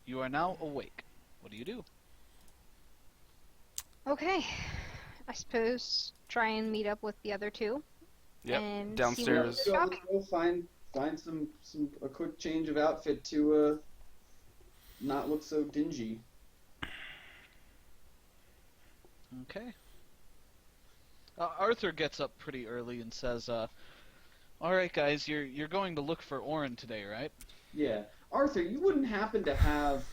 You are now awake. What do you do? Okay. I suppose try and meet up with the other two. Yep, And downstairs. See what Go find some a quick change of outfit to not look so dingy. Okay. Arthur gets up pretty early and says, "All right, guys, you're going to look for Orin today, right?" Yeah, Arthur, you wouldn't happen to have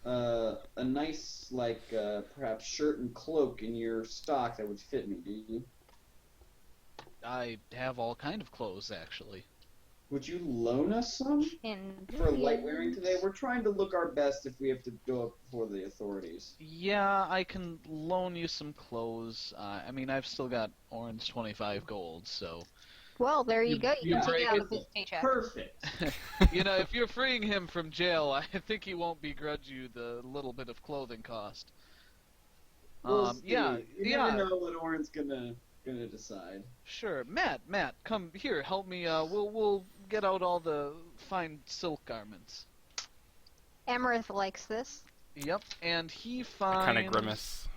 a nice perhaps shirt and cloak in your stock that would fit me, do you? I have all kind of clothes, actually. Would you loan us some for light wearing today? We're trying to look our best if we have to go up before the authorities. Yeah, I can loan you some clothes. I mean, I've still got Orin's 25 gold, so... Well, there you go. You can take it out of break his paycheck. Perfect. You know, if you're freeing him from jail, I think he won't begrudge you the little bit of clothing cost. We'll see. Yeah, You never know what Orin's gonna decide. Sure, Matt, come here, help me. We'll get out all the fine silk garments. Amaranth likes this. Yep, and he I finds kind of grimace.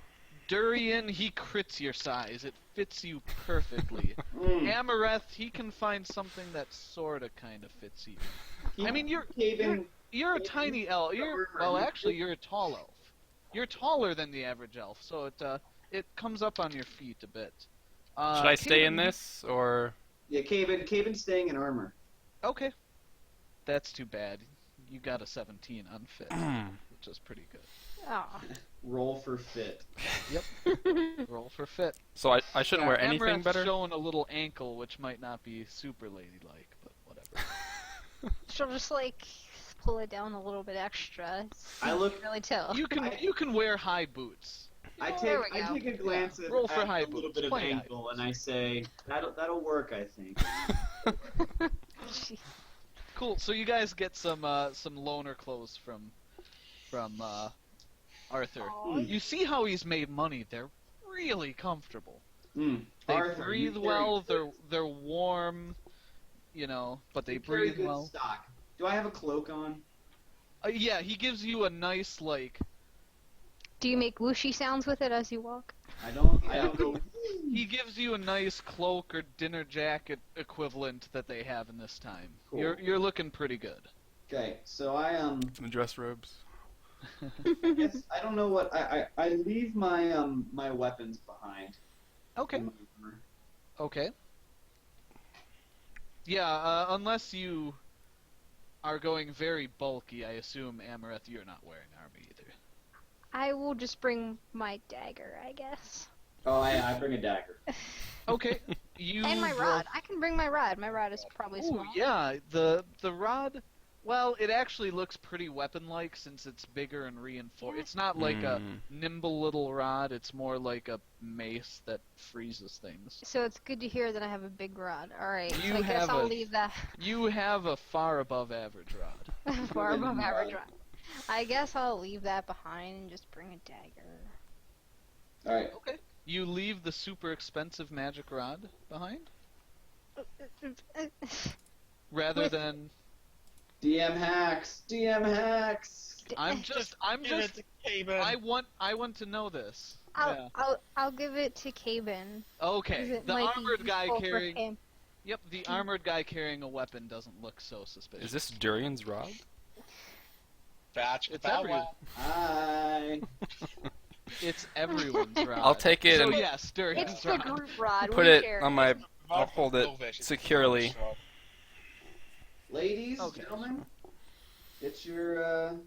Durian. He crits your size. It fits you perfectly. Amareth, he can find something that sorta kind of fits you. I mean, you're a tiny elf. Actually, you're a tall elf. You're taller than the average elf, so it comes up on your feet a bit. Should I stay in this, or...? Yeah, Caven's staying in armor. Okay. That's too bad. You got a 17 unfit, which is pretty good. Aw. Roll for fit. Yep. Roll for fit. So I shouldn't wear anything Amaranth's better? showing a little ankle, which might not be super ladylike, but whatever. She'll just pull it down a little bit extra. I look. You can really tell. You can wear high boots. I There we go. take a glance at, Roll for at high a little boots. bit of Play high ankle, and I say that'll work. I think. Jeez. Cool. So you guys get some loaner clothes from Arthur. Aw. You see how he's made money. They're really comfortable. They Arthur, breathe you well. carry They're warm. You know, but they you carry breathe good well. stock. Do I have a cloak on? Yeah, he gives you a nice Do you make whooshy sounds with it as you walk? I don't go. He gives you a nice cloak or dinner jacket equivalent that they have in this time. Cool. You're looking pretty good. Okay, so I The dress robes. guess I don't know what I leave my my weapons behind. Okay. in my armor. Okay. Yeah, unless you are going very bulky, I assume, Amareth, you're not wearing armor either. I will just bring my dagger, I guess. Oh, I bring a dagger. Okay. You And my roll- rod. I can bring my rod. My rod is probably Ooh, small. yeah, the rod. Well, it actually looks pretty weapon-like since it's bigger and reinforced. Yeah. It's not like a Mm. nimble little rod. It's more like a mace that freezes things. So it's good to hear that I have a big rod. Alright, You so I guess have I'll a- leave that You have a far above average rod. far above average rod. I guess I'll leave that behind and just bring a dagger. All right. Okay. You leave the super expensive magic rod behind, rather With- than DM hacks. I'm just Give it to Caven. I want to know this. I'll give it to Caben. Okay. It The might be armored guy useful for carrying him. Yep, the armored guy carrying a weapon doesn't look so suspicious. Is this Durian's rod? Batch. It's Bow everyone. wow. Hi. It's everyone's rod. I'll take it So and yes, Durian's It's the rod. group rod. put we it share on my... I'll Not hold it Elvish, it's securely. Elvish, Ladies, Okay. gentlemen, get your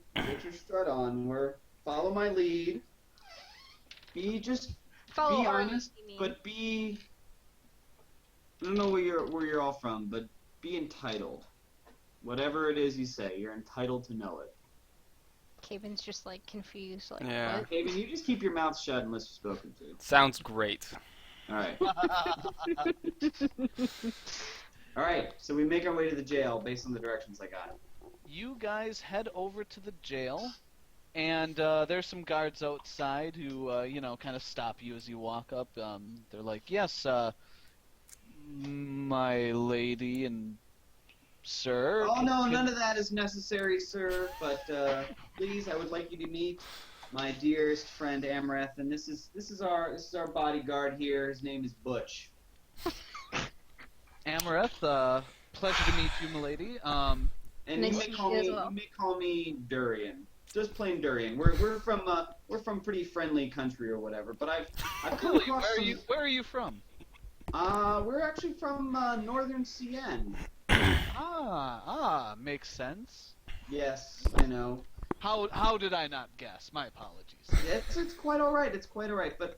strut on. Follow my lead. Follow be our honest, lead, you mean. but be. I don't know where you're all from, but be entitled. Whatever it is you say, you're entitled to know it. Caben's just confused. Yeah. What? Okay, but you just keep your mouth shut unless you're spoken to. Sounds great. All right. All right. So we make our way to the jail based on the directions I got. You guys head over to the jail, and there's some guards outside who, kind of stop you as you walk up. They're like, "Yes, my lady and sir. Oh no, none of that is necessary, sir. But please, I would like you to meet my dearest friend Amreth, and this is our bodyguard here. His name is Butch. Amareth, pleasure to meet you, milady. And Nice to meet you as well. you may call me Durian. Just plain Durian. We're from pretty friendly country or whatever. But I've come Really, across where are you from? we're actually from northern CN. Makes sense. Yes, I know. How did I not guess? My apologies. It's quite all right. It's quite all right. But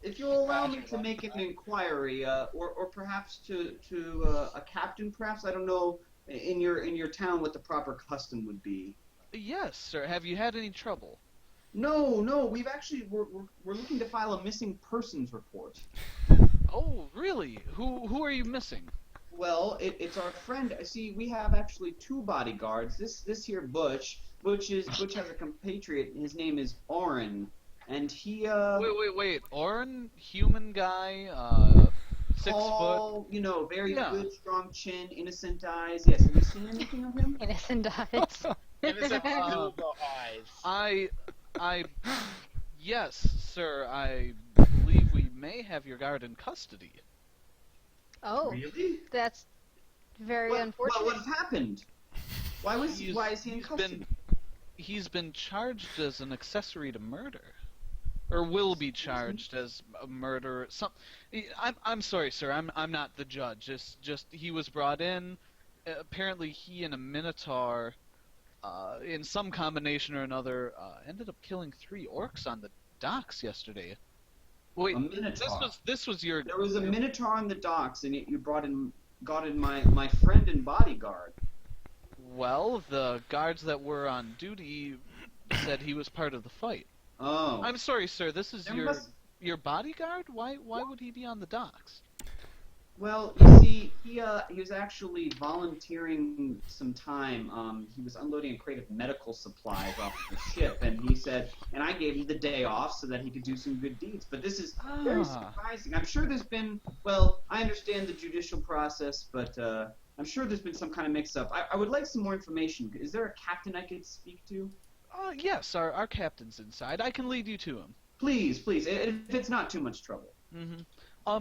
if you'll allow me to make an inquiry, or perhaps to a captain, perhaps I don't know, in your town what the proper custom would be. Yes, sir. Have you had any trouble? No. We're looking to file a missing persons report. Oh, really? Who are you missing? Well, it's our friend. See, we have actually two bodyguards. This here Butch has a compatriot. His name is Oren, and he Wait. Oren, human guy, 6 foot. tall, very Yeah. good, strong chin, innocent eyes. Yes, have you seen anything of him? Innocent eyes. Innocent Google eyes. Yes, sir. I believe we may have your guard in custody. Oh, Really? that's very What unfortunate. has happened? Why is he in custody? He's been charged as an accessory to murder, or will be charged as a murder. I'm sorry, sir. I'm not the judge. It's just he was brought in. Apparently, he and a minotaur, in some combination or another, ended up killing 3 orcs on the docks yesterday. Wait, A minotaur. this was your. There was a minotaur on the docks, and you got in my friend and bodyguard. Well, the guards that were on duty said he was part of the fight. Oh. I'm sorry, sir. This is There must- your bodyguard. Why would he be on the docks? Well, you see, he was actually volunteering some time. He was unloading a crate of medical supplies off of the ship, and he said, and I gave him the day off so that he could do some good deeds. But this is very surprising. I'm sure there's been, well, I understand the judicial process, but I'm sure there's been some kind of mix-up. I would like some more information. Is there a captain I could speak to? Yes, our captain's inside. I can lead you to him. Please, if it's not too much trouble. Mm-hmm.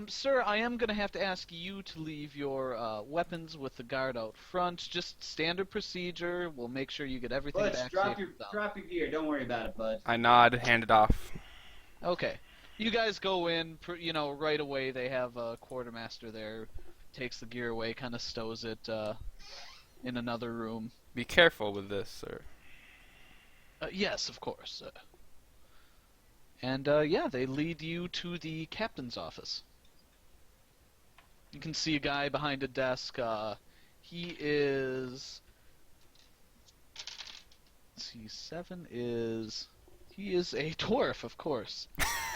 Sir, I am going to have to ask you to leave your weapons with the guard out front. Just standard procedure. We'll make sure you get everything Bud, back drop safe your and sound. drop your gear. Don't worry about it, Bud. I nod, hand it off. Okay. You guys go in, right away. They have a quartermaster there. Takes the gear away, kind of stows it in another room. Be careful with this, sir. Yes, of course. And they lead you to the captain's office. You can see a guy behind a desk. He is. Let's see, 7 is. He is a dwarf, of course,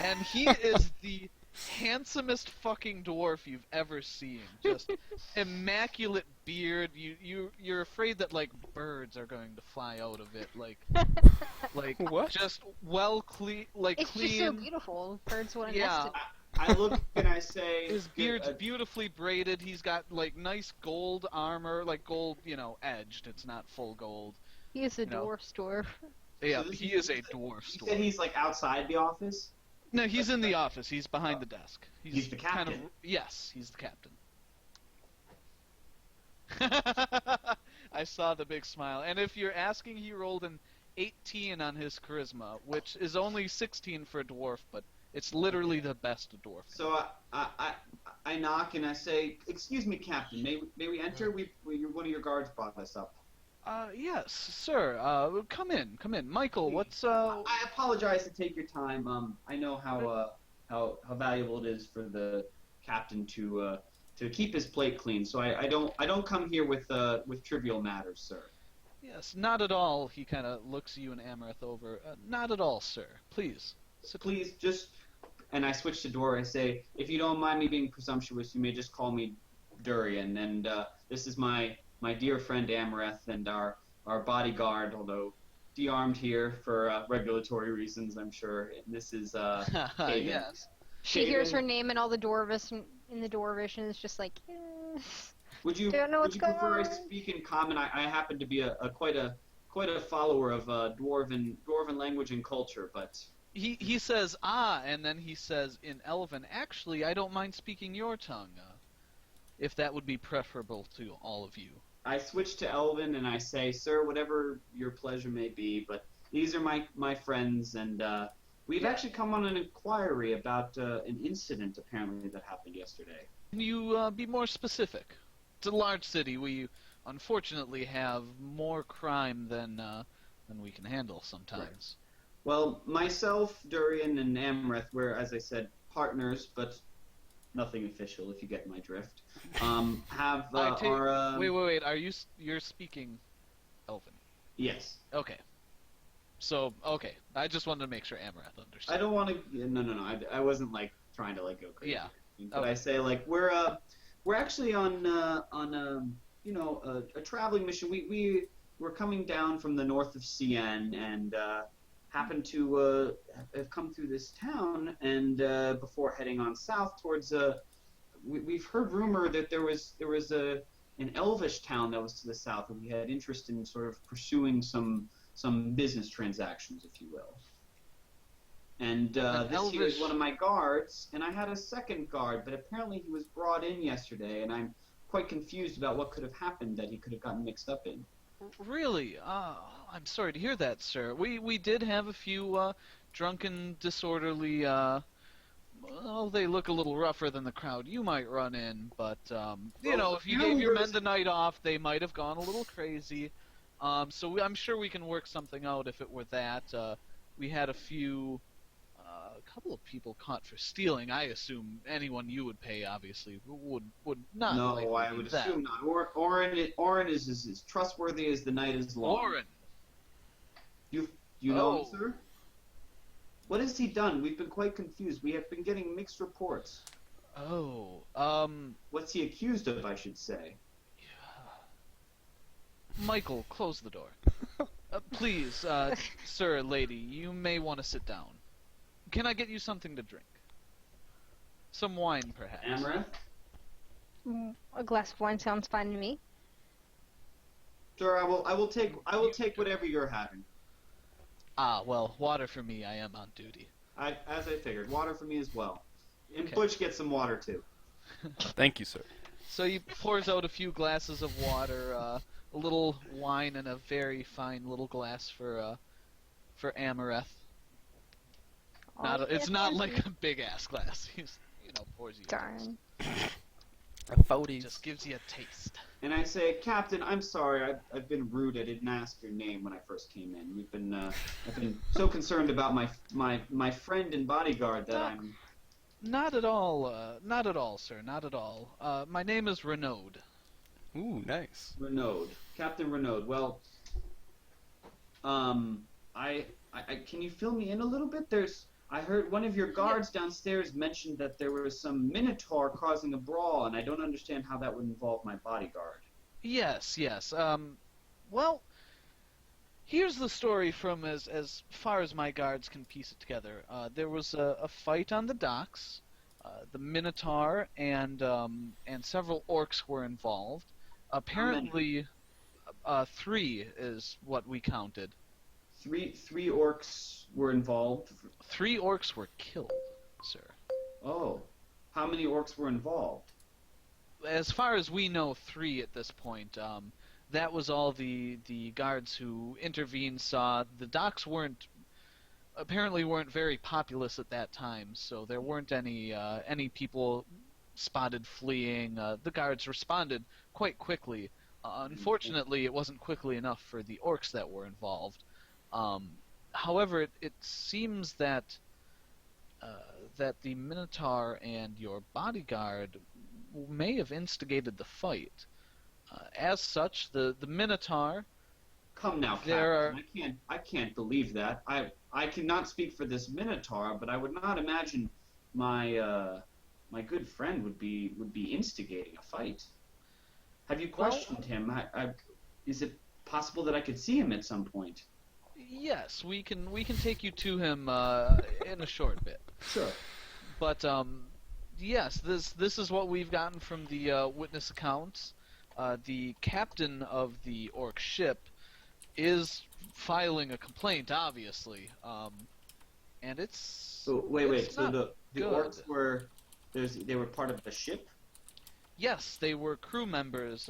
and he is the handsomest fucking dwarf you've ever seen. Just immaculate beard. You're afraid that like birds are going to fly out of it. Like What? just clean. It's just so beautiful. Birds want to Yeah. nest it. I look and I say, His beard's beautifully braided. He's got like nice gold armor, like gold, edged. It's not full gold. He is a No. dwarf dwarf. Yeah, this he is- is a dwarf You dwarf. said he's like outside the office. No, he's in the office. He's behind the desk. He's the Kind captain. of, yes, he's the captain. I saw the big smile. And if you're asking, he rolled an 18 on his charisma, which is only 16 for a dwarf, but it's literally the best a dwarf. So I knock and I say, "Excuse me, Captain. May we enter? One of your guards brought us up." Yes, sir. Come in. Michael, what's I apologize to take your time. I know how valuable it is for the captain to keep his plate clean. So I don't come here with trivial matters, sir. Yes, not at all. He kind of looks you and Amareth over. Not at all, sir. Please. Please just. And I switch to Dora. I say, if you don't mind me being presumptuous, you may just call me Durian. And this is my dear friend Amareth and our bodyguard, although de-armed here for regulatory reasons, I'm sure. And this is Haven. Yes. She hears her Haven. name and all the Dwarvish in the Dwarvish and is just like, yes. Would you Don't know would what's you going prefer I on. speak in common? I happen to be quite a follower of dwarven language and culture, but He says ah, and then he says in Elven, actually, I don't mind speaking your tongue, if that would be preferable to all of you. I switch to Elven and I say, "Sir, whatever your pleasure may be, but these are my friends, and we've actually come on an inquiry about an incident apparently that happened yesterday." Can you be more specific? It's a large city. We unfortunately have more crime than we can handle sometimes. Well, myself, Durian, and Amrith, we're, as I said, partners, but nothing official, if you get my drift. Have our Wait. You're speaking Elven? yes. Okay. So okay, I just wanted to make sure Amaranth understood. I don't want to. No. I wasn't like trying to like go crazy. Yeah. But I say like we're actually on a traveling mission. We're coming down from the north of Cien and happen to have come through this town and before heading on south towards we've heard rumor that there was an elvish town that was to the south and we had interest in sort of pursuing some business transactions, if you will. And this here is one of my guards, and I had a second guard, but apparently he was brought in yesterday, and I'm quite confused about what could have happened that he could have gotten mixed up in. Really? I'm sorry to hear that, sir. We did have a few drunken, disorderly. Well, they look a little rougher than the crowd you might run in, but if you gave your men the night off, they might have gone a little crazy. So I'm sure we can work something out if it were that. We had a couple of people caught for stealing. I assume anyone you would pay, obviously, would not. No, I would assume not. Orin is as trustworthy as the night is long. Orin. You know him, sir? What has he done? We've been quite confused. We have been getting mixed reports. What's he accused of, I should say? Michael, close the door. Please, sir, lady, you may want to sit down. Can I get you something to drink? Some wine, perhaps. Amrith? A glass of wine sounds fine to me. Sir, I will take whatever you're having. Ah, well, water for me. I am on duty. As I figured, water for me as well. And Okay. Butch gets some water too. Thank you, sir. So he pours out a few glasses of water, a little wine, and a very fine little glass for Amareth. It's not like a big ass glass. He's pours you. Darn. Just gives you a taste. And I say, Captain, I'm sorry. I've been rude. I didn't ask your name when I first came in. I've been so concerned about my friend and bodyguard that I'm. Not at all, sir. Not at all. My name is Renaud. Ooh, nice. Renaud, Captain Renaud. Well, I can you fill me in a little bit? I heard one of your guards downstairs mentioned that there was some minotaur causing a brawl, and I don't understand how that would involve my bodyguard. Yes. Well, here's the story from as far as my guards can piece it together. There was a fight on the docks. The Minotaur and several orcs were involved. Apparently, 3 is what we counted. Three orcs were involved. 3 orcs were killed, sir. Oh, how many orcs were involved? As far as we know, 3 at this point. That was all the guards who intervened saw. The docks apparently weren't very populous at that time, so there weren't any people spotted fleeing. The guards responded quite quickly. Unfortunately, it wasn't quickly enough for the orcs that were involved. However, it seems that the Minotaur and your bodyguard may have instigated the fight. As such, the Minotaur. Come now, Captain. I can't believe that. I cannot speak for this Minotaur, but I would not imagine my good friend would be instigating a fight. Have you questioned him? Is it possible that I could see him at some point? Yes, we can take you to him in a short bit. Sure. But yes, this is what we've gotten from the witness accounts. the captain of the orc ship is filing a complaint, obviously. And it's So wait. it's So not the good. orcs were they were part of the ship. Yes, they were crew members.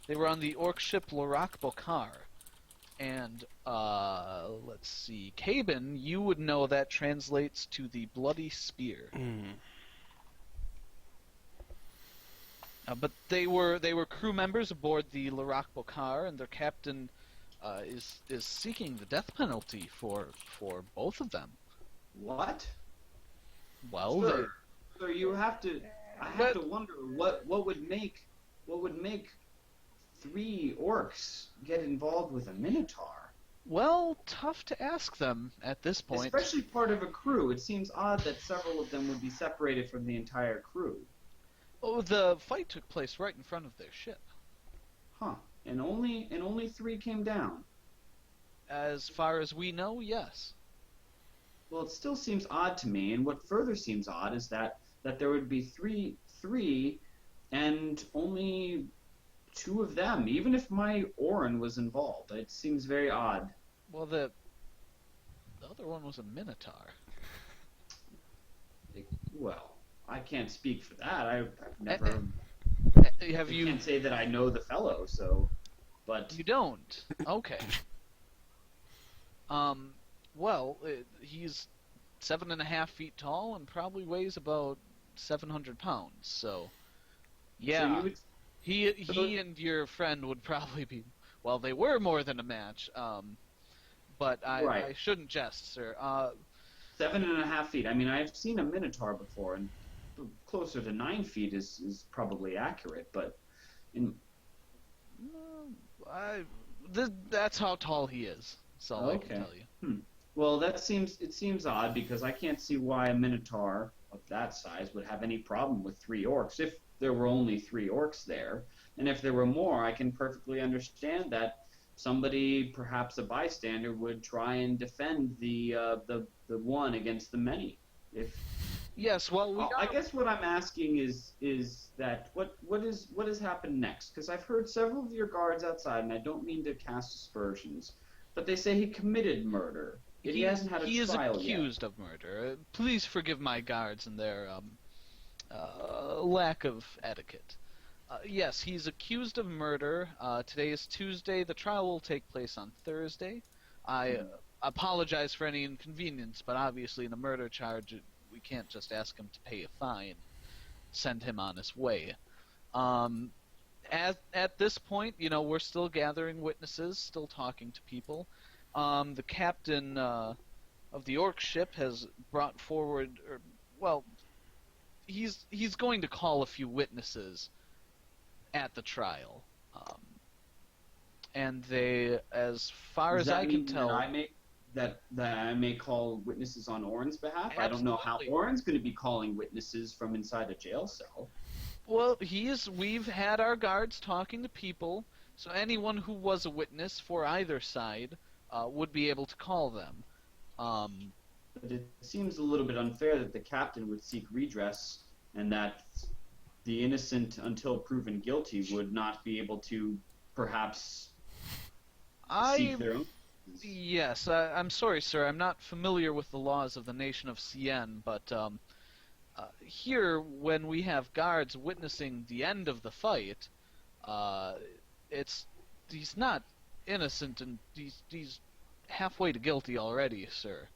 They were on the orc ship Lorak Bokar. And, let's see. Caben, you would know that translates to the Bloody Spear. But they were crew members aboard the Lorak Bokar, and their captain is seeking the death penalty for both of them. What? Well, So you have to. I have to wonder what would make 3 orcs get involved with a minotaur. well, tough to ask them at this point. Especially part of a crew. It seems odd that several of them would be separated from the entire crew. Oh, the fight took place right in front of their ship. Huh. And only 3 came down. As far as we know, yes. Well, it still seems odd to me, and what further seems odd is that there would be three, and only 2 of them, even if my Orin was involved. It seems very odd. Well, the other one was a minotaur. Well, I can't speak for that. I've never. Have I you? can't say that I know the fellow, so. But You don't. Okay. Well, he's 7.5 feet tall and probably weighs about 700 pounds. So, yeah, so you would, he and your friend would probably be. Well, they were more than a match. But I Right. shouldn't jest, sir. 7.5 feet. I mean, I've seen a minotaur before, and closer to 9 feet is probably accurate. But That's how tall he is. That's all I can tell you. Well, it seems odd because I can't see why a minotaur of that size would have any problem with 3 orcs if there were only 3 orcs there, and if there were more, I can perfectly understand that somebody, perhaps a bystander, would try and defend the one against the many. Yes, well, I guess what I'm asking is that what has happened next? Because I've heard several of your guards outside, and I don't mean to cast aspersions, but they say he committed murder. He hasn't had a He is trial accused of murder. Please forgive my guards and their lack of etiquette. Yes, he's accused of murder. Today is Tuesday. The trial will take place on Thursday. I apologize for any inconvenience, but obviously in a murder charge, we can't just ask him to pay a fine, send him on his way. At this point, we're still gathering witnesses, still talking to people. The captain of the orc ship has brought forward, he's going to call a few witnesses at the trial, and they, as far as I can tell, that I may call witnesses on Orin's behalf. Absolutely. I don't know how Orin's going to be calling witnesses from inside a jail cell. Well, we've had our guards talking to people, so anyone who was a witness for either side would be able to call them. But it seems a little bit unfair that the captain would seek redress and that the innocent, until proven guilty, would not be able to perhaps seek their own. Yes, I'm sorry, sir. I'm not familiar with the laws of the nation of Cien, but here, when we have guards witnessing the end of the fight, he's not innocent, and he's halfway to guilty already, sir.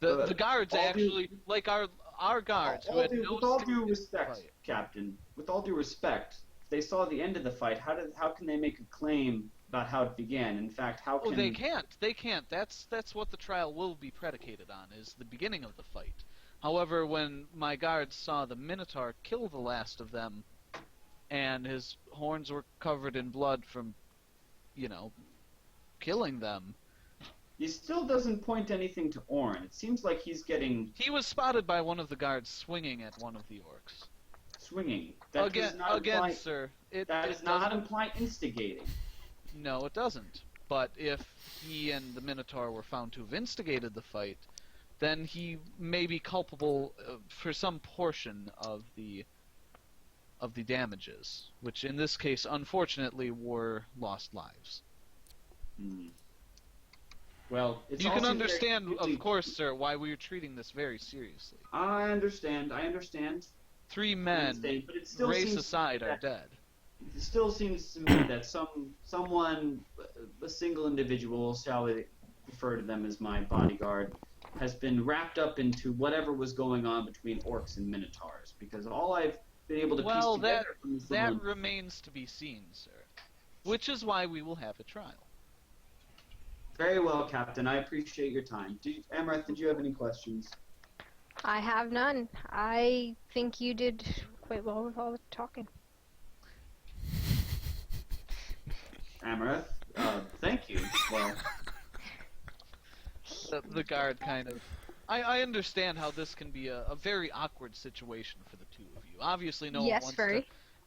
The guards actually, like our guards, who had no with all due stake in the respect, fight. Captain, with all due respect, if they saw the end of the fight, how can they make a claim about how it began? In fact, how can... Oh, they can't. They can't. That's what the trial will be predicated on, is the beginning of the fight. However, when my guards saw the Minotaur kill the last of them, and his horns were covered in blood from, killing them... He still doesn't point anything to Orin. It seems like he's getting... He was spotted by one of the guards swinging at one of the orcs. Swinging. That does not Again, imply, sir. that does not imply instigating. No, it doesn't. But if he and the Minotaur were found to have instigated the fight, then he may be culpable for some portion of the of the damages, which in this case, unfortunately, were lost lives. Well, it's you can also understand, of course, sir, why we are treating this very seriously. I understand. 3 men, but it still race seems aside, are dead. It still seems to me that someone, a single individual, shall we refer to them as my bodyguard, has been wrapped up into whatever was going on between orcs and minotaurs. Because all I've been able to piece together from this that little... remains to be seen, sir. Which is why we will have a trial. Very well, Captain. I appreciate your time. Amaranth, did you have any questions? I have none. I think you did quite well with all the talking. Amaranth, thank you. Well, the guard kind of... I understand how this can be a very awkward situation for the two of you. Obviously, no one wants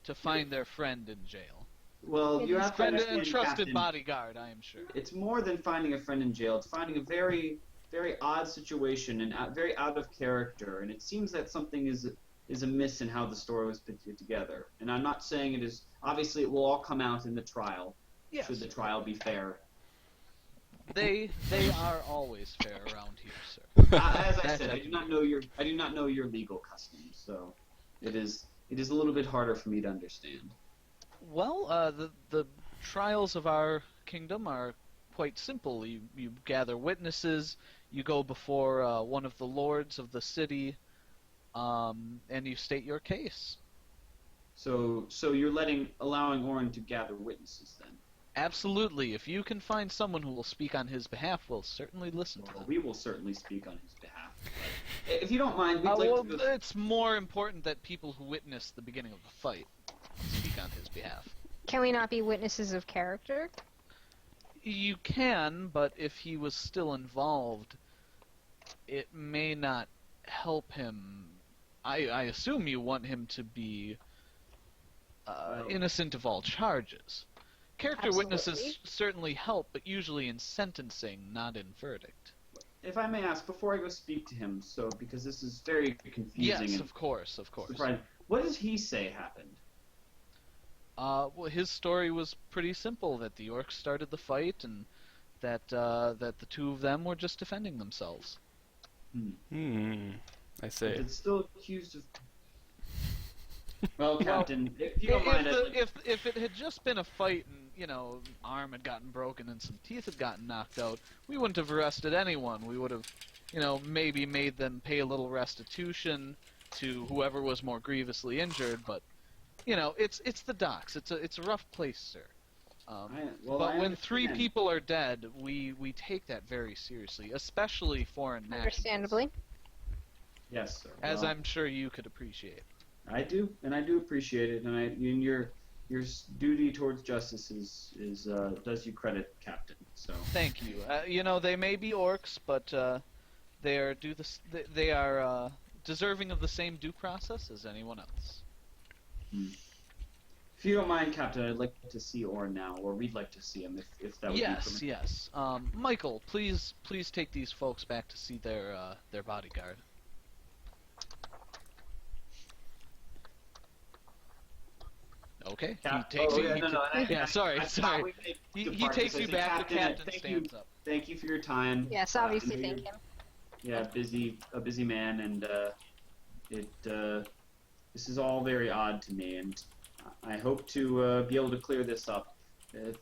to find their friend in jail. Well, you have to understand, and trusted Captain, bodyguard, I am sure. It's more than finding a friend in jail. It's finding a very, very odd situation and very out of character. And it seems that something is amiss in how the story was put together. And I'm not saying it is. Obviously, it will all come out in the trial. Yes. Should the trial be fair. They are always fair around here, sir. As I said, I do not know your legal customs, so it is a little bit harder for me to understand. Well, the trials of our kingdom are quite simple. You gather witnesses, you go before one of the lords of the city, and you state your case. So you're allowing Orin to gather witnesses then? Absolutely. If you can find someone who will speak on his behalf, we'll certainly listen to them. We will certainly speak on his behalf. If you don't mind, we'd like to go... It's more important that people who witness the beginning of the fight speak on his behalf. Can we not be witnesses of character? You can, but if he was still involved, it may not help him. I assume you want him to be innocent of all charges. Character witnesses certainly help, but usually in sentencing, not in verdict. If I may ask, before I go speak to him, because this is very confusing. Yes, of course. Surprising, what does he say happened? Well, his story was pretty simple, that the orcs started the fight, and that the two of them were just defending themselves. I see. But it's still accused of... Well, Captain, if you don't mind... If it had just been a fight and, arm had gotten broken and some teeth had gotten knocked out, we wouldn't have arrested anyone. We would have, maybe made them pay a little restitution to whoever was more grievously injured, but, it's the docks. It's a rough place, sir. But when 3 people are dead, we take that very seriously, especially foreign nationals. Understandably. Yes, sir. As I'm sure you could appreciate. I do, and I do appreciate it, and your duty towards justice does you credit, Captain. So thank you. They may be orcs, but they are deserving of the same due process as anyone else. If you don't mind, Captain, I'd like to see Orin now, or we'd like to see him, if that would be permitted. Yes. Michael, please take these folks back to see their bodyguard. Okay. Sorry. He takes you back. The captain stands up. Thank you for your time. Yes, obviously thank him. Yeah, a busy man, and this is all very odd to me, and I hope to be able to clear this up, if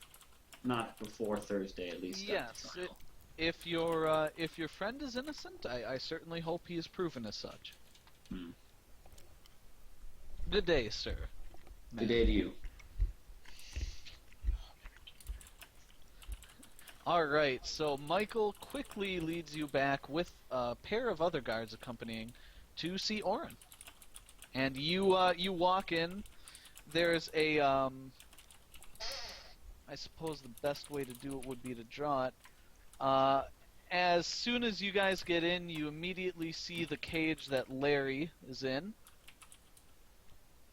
not before Thursday at least. Yes. If your friend is innocent, I certainly hope he is proven as such. Good day, sir. Good day to you. Alright, so Michael quickly leads you back with a pair of other guards accompanying to see Orin. And you walk in. There's a, I suppose the best way to do it would be to draw it. As soon as you guys get in, you immediately see the cage that Larry is in.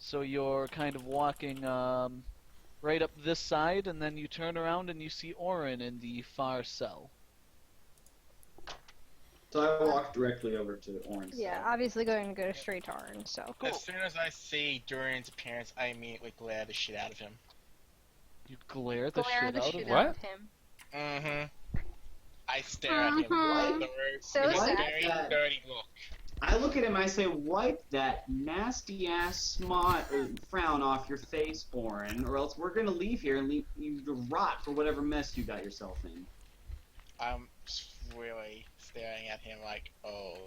So you're kind of walking right up this side, and then you turn around and you see Orin in the far cell. So I walk directly over to Orin's Yeah, side. obviously going to go straight to Orin, so. As soon as I see Durian's appearance, I immediately glare the shit out of him. You glare the Glare shit the out shit of What? out of him. Mm-hmm. I stare at him Mhm. So with a sad. very dirty look. I look at him, I say, wipe that nasty-ass frown off your face, Orin, or else we're gonna leave here and leave you to rot for whatever mess you got yourself in. I'm just really staring at him like, oh,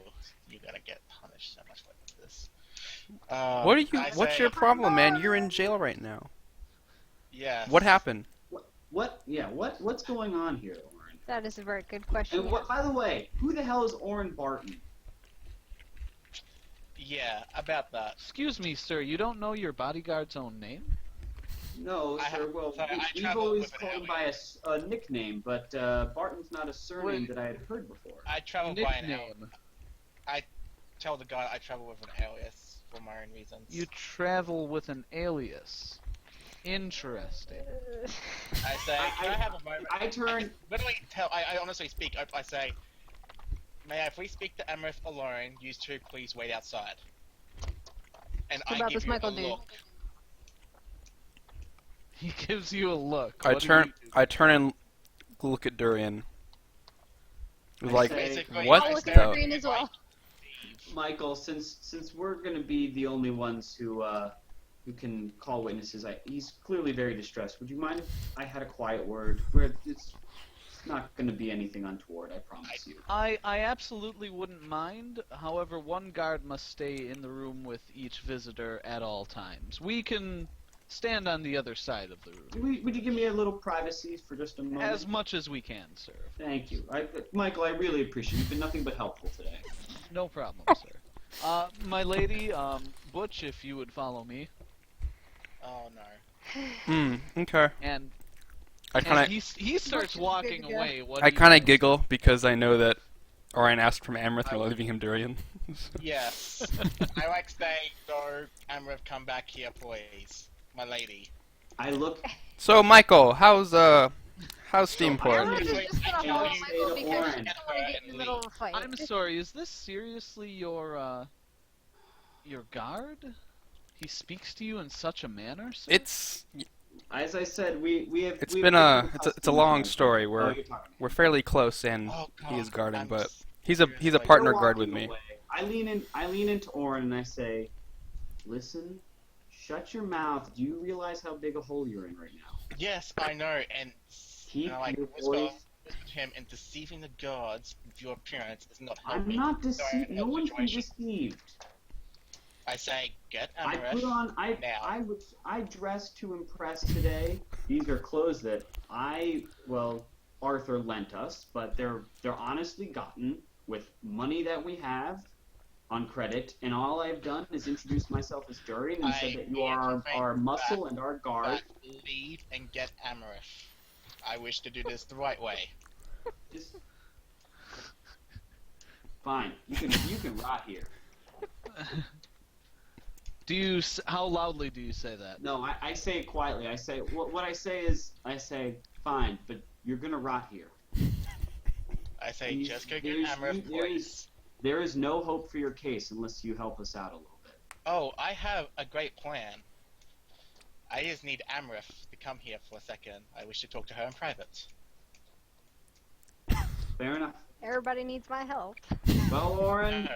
you gotta get punished so much like this. What are you? I What's say, your problem, man? You're in jail right now. Yeah. What happened? What's going on here, Orin? That is a very good question. And what, by the way, who the hell is Orin Barton? Yeah, about that. Excuse me, sir. You don't know your bodyguard's own name? No, I sir, have- well, sorry, I we've travel always with an called him by a nickname, but Barton's not a surname Wait. that I had heard before. I travel by an alias. Nickname. Tell the guy I travel with an alias for my own reasons. You travel with an alias. Interesting. I say, can I have a moment? I turn. Literally I honestly speak. I say, may I please speak to Amarith alone? You two please wait outside. And What I about give this you Michael a dude? look. He gives you a look. I What do turn. you do? I turn and look at Durian. Like, say- Basically, what I I'll look say, at the- Durian as well. Michael, since we're gonna be the only ones who can call witnesses, he's clearly very distressed. Would you mind if I had a quiet word? Where it's not gonna be anything untoward, I promise you. I absolutely wouldn't mind. However, one guard must stay in the room with each visitor at all times. We can stand on the other side of the room. Would you give me a little privacy for just a moment? As much as we can, sir. Thank you. Michael, I really appreciate it. You've been nothing but helpful today. No problem, sir. My lady, Butch, if you would follow me. Oh no. Okay. And I And kind of. he starts walking away. What I do you kind of guys- giggle because I know that Orion asked from Amrith and we're leaving him Durian. Yes. I like saying, go, Amarith, come back here, please. My lady. I look. So Michael, how's I'm Steamport? just gonna follow Say Michael to because Orin. I don't want to get in the middle of a fight. I'm sorry. Is this seriously your guard? He speaks to you in such a manner, sir? It's As I said, we have. it's we been have it's a long customs. story. Oh, We're you're talking. we're fairly close and Oh, he is God, guarding, I'm but s- he's a seriously. partner You're guard with walking me. away. I lean into Orin and I say, "Listen, shut your mouth. Do you realize how big a hole you're in right now? Yes, I know, and Keep I like your whisper voice." to him, and deceiving the guards with your appearance is not I'm helping. not So I deceived. have No a one's been situation. deceived. I say, get I Amarith. put on. now. I dressed to impress today. These are clothes that Arthur lent us, but they're honestly gotten with money that we have on credit, and all I've done is introduce myself as Durian and said that you are our muscle and our guard. But leave and get Amarith. I wish to do this the right way. Just... Fine, you can rot here. How loudly do you say that? No, I say it quietly. I say what I say is fine, but you're gonna rot here. I say, Please, just go get there's- Amarith, there please. is- There is no hope for your case unless you help us out a little bit. Oh, I have a great plan. I just need Amarith to come here for a second. I wish to talk to her in private. Fair enough. Everybody needs my help. Well, Oren, No,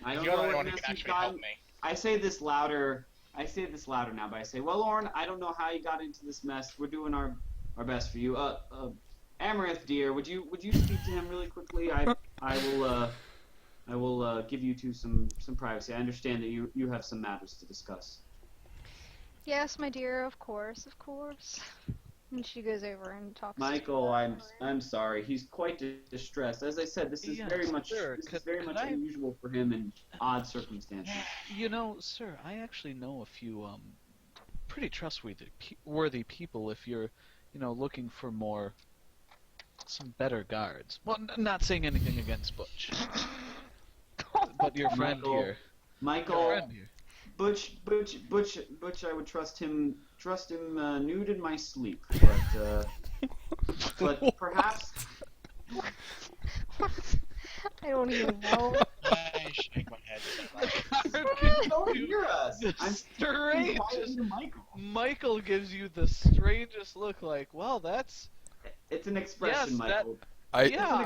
I don't you're the know only what one who mess can you've actually help gotten. me. I say this louder now, but I say, well, Oren, I don't know how you got into this mess. We're doing our best for you. Amarith, dear, would you speak to him really quickly? I will give you two some privacy. I understand that you have some matters to discuss. Yes, my dear, of course, of course. And she goes over and talks Michael, to I'm sorry. He's quite distressed. As I said, this is Yes, very much sir. this is Could- very could much I- unusual for him in odd circumstances. You know, sir, I actually know a few pretty worthy people if you're, looking for some better guards. Well, not saying anything against Butch, but your friend Michael, here. Your Michael, friend here. Butch, I would trust him nude in my sleep, but perhaps I don't even know. I shake my head so much. Don't hear us. The I'm strangest. quiet to Michael. Michael gives you the strangest look. Like, well, that's It's an expression, Yes, that- Michael. Yeah,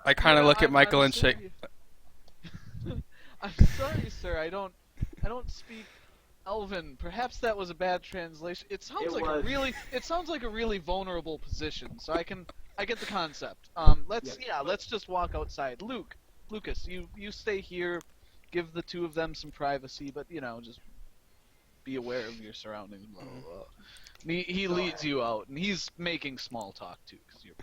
I kind of Yeah, look at I'm Michael and shake. sorry. I'm sorry, sir. I don't speak Elven. Perhaps that was a bad translation. It sounds It like was. it sounds like a really vulnerable position. So I get the concept. Let's just walk outside. Lucas, you stay here. Give the two of them some privacy, but just be aware of your surroundings. Blah, blah, blah. He leads you out, and he's making small talk too, because you're.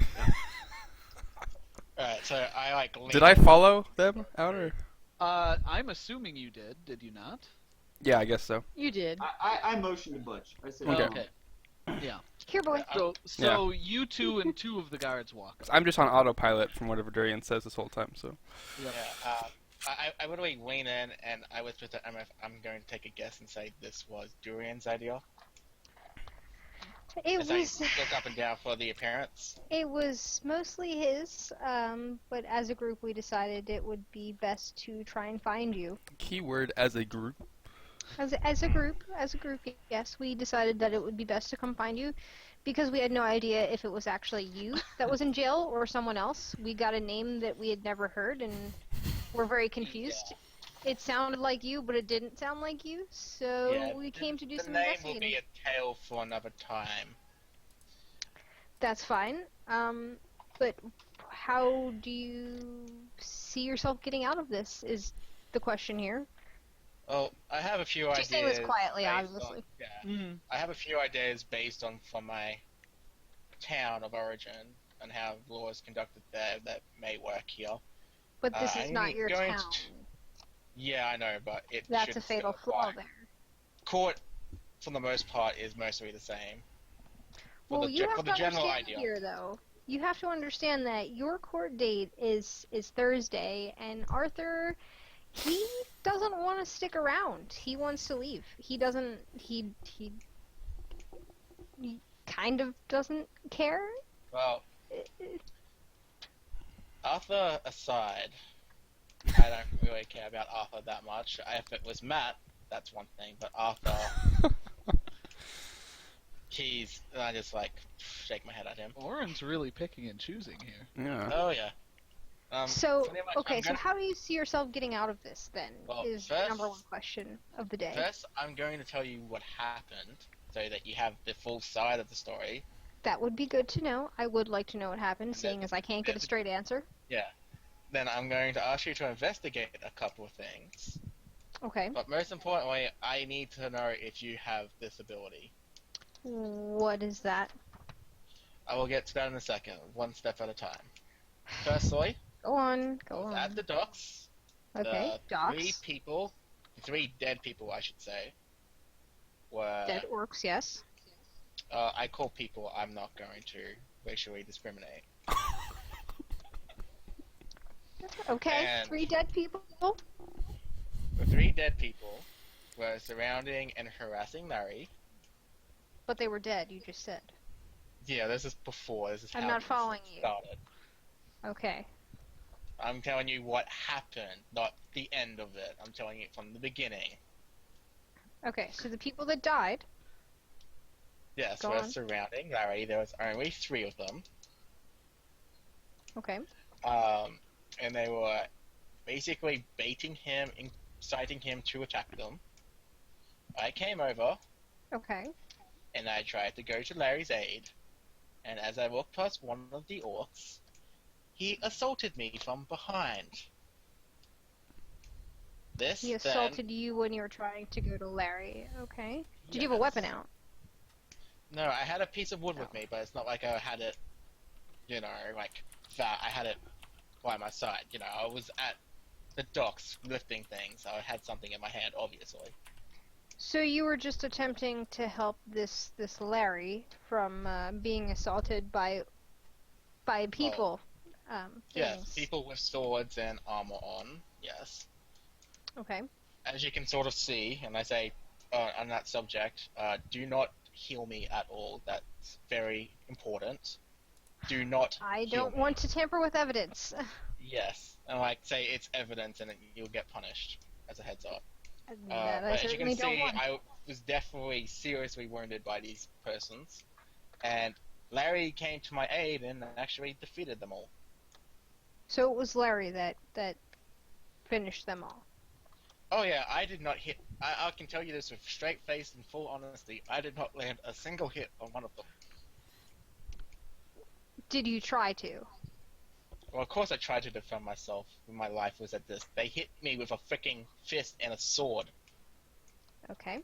Alright, so I like. Did I follow them out or? I'm assuming you did. Did you not? Yeah, I guess so. You did. I motioned to Butch. I said, Okay. Yeah. Here, boy. So you two and two of the guards walk up. I'm just on autopilot from whatever Durian says this whole time. So. Yeah. I would really lean in and I whisper to MF, I'm going to take a guess and say this was Durian's idea. It As I was. look up and down for the appearance. It was mostly his, but as a group we decided it would be best to try and find you. Keyword as a group. As a group, yes, we decided that it would be best to come find you, because we had no idea if it was actually you that was in jail or someone else. We got a name that we had never heard, and we're very confused. It sounded like you, but it didn't sound like you, so we came to do some The name investigating. will be a tale for another time. That's fine. But how do you see yourself getting out of this? Is the question here. Well, I have a few Just ideas. say this quietly, based obviously. on- yeah. I have a few ideas based on from my town of origin and how law is conducted there that may work here. But this is I'm not your going town. Yeah, I know, but it That's should a fatal still flaw apply. there. Court, for the most part, is mostly the same. For Well, the, you have for to the general understand idea. here, though. You have to understand that your court date is Thursday, and Arthur, he doesn't want to stick around. He wants to leave. He doesn't. He kind of doesn't care. Well, Arthur aside, I don't really care about Arthur that much. If it was Matt, that's one thing, but Arthur, I just shake my head at him. Oren's really picking and choosing here. Yeah. Oh yeah. So, pretty much, okay, I'm so gonna- how do you see yourself getting out of this, then, Well, is the first- number one question of the day. First, I'm going to tell you what happened, so that you have the full side of the story. That would be good to know. I would like to know what happened, And seeing then- as I can't get a straight answer. Yeah. Then I'm going to ask you to investigate a couple of things. Okay. But most importantly, I need to know if you have this ability. What is that? I will get to that in a second, one step at a time. Firstly, Go on, go on. at the docks, Okay, three docs. three dead people, I should say, were... Dead orcs, yes. I call people, I'm not going to racially discriminate. Okay, And- 3 dead people. The three dead people were surrounding and harassing Larry. But they were dead, you just said. Yeah, this is before. This is I'm how not this following you. started. Okay. I'm telling you what happened, not the end of it. I'm telling you from the beginning. Okay, so the people that died, Yes, Go were on. surrounding Larry. There was only 3 of them. okay. And they were basically baiting him, inciting him to attack them. I came over, Okay. and I tried to go to Larry's aid. And as I walked past one of the orcs, he assaulted me from behind. This He then, assaulted you when you were trying to go to Larry. Okay. Did you have a weapon out? No, I had a piece of wood with me, but it's not like I had it, that. I had it by my side. I was at the docks lifting things, so I had something in my hand, obviously. So you were just attempting to help this Oh. Larry from being assaulted by people. Yes, things. people with swords and armor on, yes. Okay. As you can sort of see, and I say on that subject, do not heal me at all. That's very important. do not I heal don't me. want to tamper with evidence. Yes, and like say it's evidence, and then you'll get punished as a heads up. That I But as you can certainly don't see, want. I was definitely seriously wounded by these persons, and Larry came to my aid and actually defeated them all. So it was Larry that finished them all. Oh yeah, I did not hit. I can tell you this with straight face and full honesty. I did not land a single hit on one of them. Did you try to? Well, of course I tried to defend myself when my life was at this. They hit me with a freaking fist and a sword. Okay.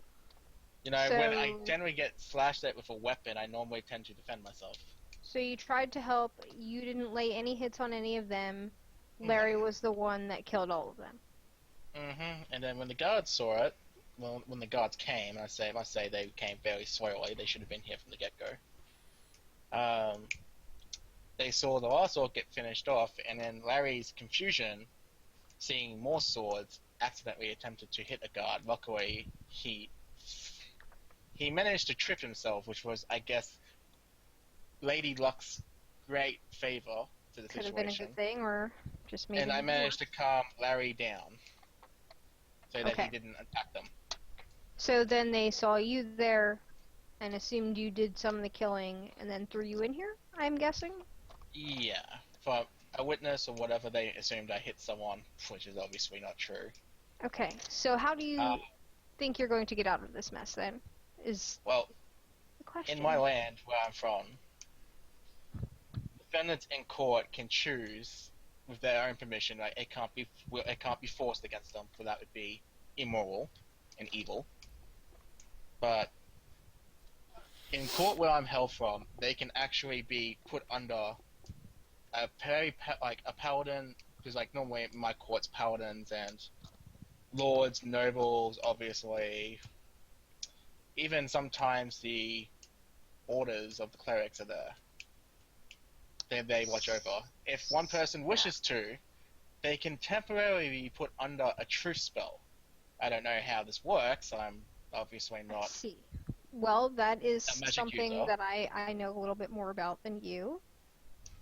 You know, when I So- generally get slashed at with a weapon, I normally tend to defend myself. So you tried to help. You didn't lay any hits on any of them. Larry was the one that killed all of them. And then when the guards saw it, well, when the guards came, I must say they came very slowly. They should have been here from the get-go. They saw the last sword get finished off, and then Larry's confusion, seeing more swords, accidentally attempted to hit a guard. Luckily, he managed to trip himself, which was, I guess, Lady Luck's great favor to the Could have been a situation. good thing, or just maybe. And I managed to calm Larry down, so that Okay. he didn't attack them. So then they saw you there, and assumed you did some of the killing, and then threw you in here. I'm guessing. Yeah, for a witness or whatever, they assumed I hit someone, which is obviously not true. Okay. So how do you Uh, think you're going to get out of this mess then? Is Well, the question. in my land, where I'm from, defendants in court can choose with their own permission. Like it can't be forced against them, for that would be immoral and evil. But in court where I'm held from, they can actually be put under a a paladin, because like normally in my court's paladins and lords, nobles, obviously. Even sometimes the orders of the clerics are there. They watch over. If one person wishes to, they can temporarily be put under a truce spell. I don't know how this works. I'm obviously I not. see. Well, that is A magic something user. that I know a little bit more about than you.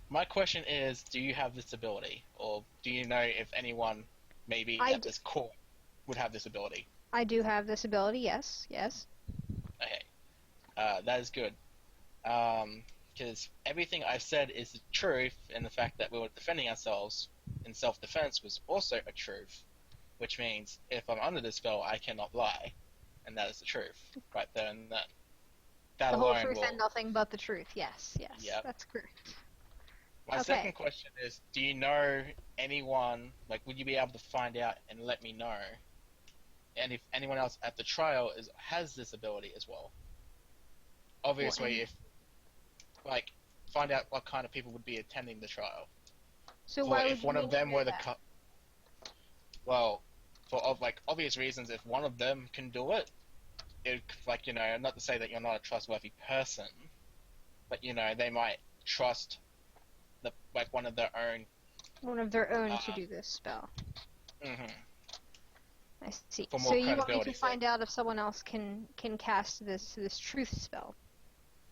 My question is, do you have this ability? Or do you know if anyone, maybe I at this court, would have this ability? I do have this ability. Yes. Yes. Okay. That is good. Because everything I've said is the truth, and the fact that we were defending ourselves in self-defense was also a truth. Which means, if I'm under this spell, I cannot lie. And that is the truth. Right there and then. That The whole alone truth will... and nothing but the truth. Yes. Yes. Yep. That's correct. My Okay. second question is, do you know anyone, like, would you be able to find out and let me know? And if anyone else at the trial has this ability as well? Obviously, Well, if, find out what kind of people would be attending the trial. So Or why would if you one need of to them know were the... that? Well, for obvious reasons, if one of them can do it, not to say that you're not a trustworthy person, but, they might trust one of their own. One of their own to do this spell. Mm-hmm. I see. For more So you want me credibility to find out if someone else can cast this truth spell,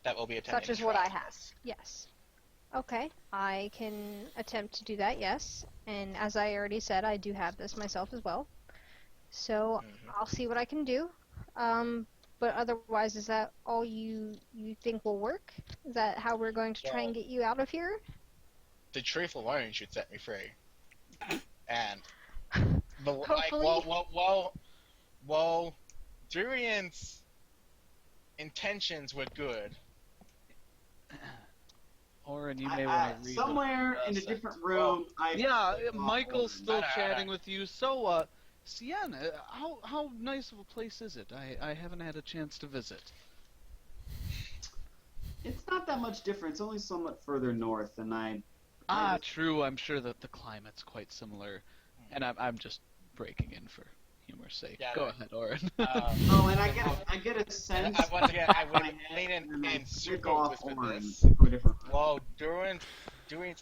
That will be attending such as the what I trial. have. Yes. Okay, I can attempt to do that. Yes, and as I already said, I do have this myself as well. So Mhm. I'll see what I can do. But otherwise, is that all you think will work? Is that how we're going to try and get you out of here? The truth alone should set me free. And Hopefully. while Durian's intentions were good, Oren, you may want to read somewhere in a Listen, different room. Yeah, Michael's still I- chatting with you. So, Sienna, how nice of a place is it? I haven't had a chance to visit. It's not that much different. It's only somewhat further north, and True. I'm sure that the climate's quite similar, and I'm just breaking in for humor's sake. Yeah, Go right. ahead, Oren. Oh, and I get a sense. once again, I would my lean head, in and I and flick super off whisper Orin this. to a different room. While Durian's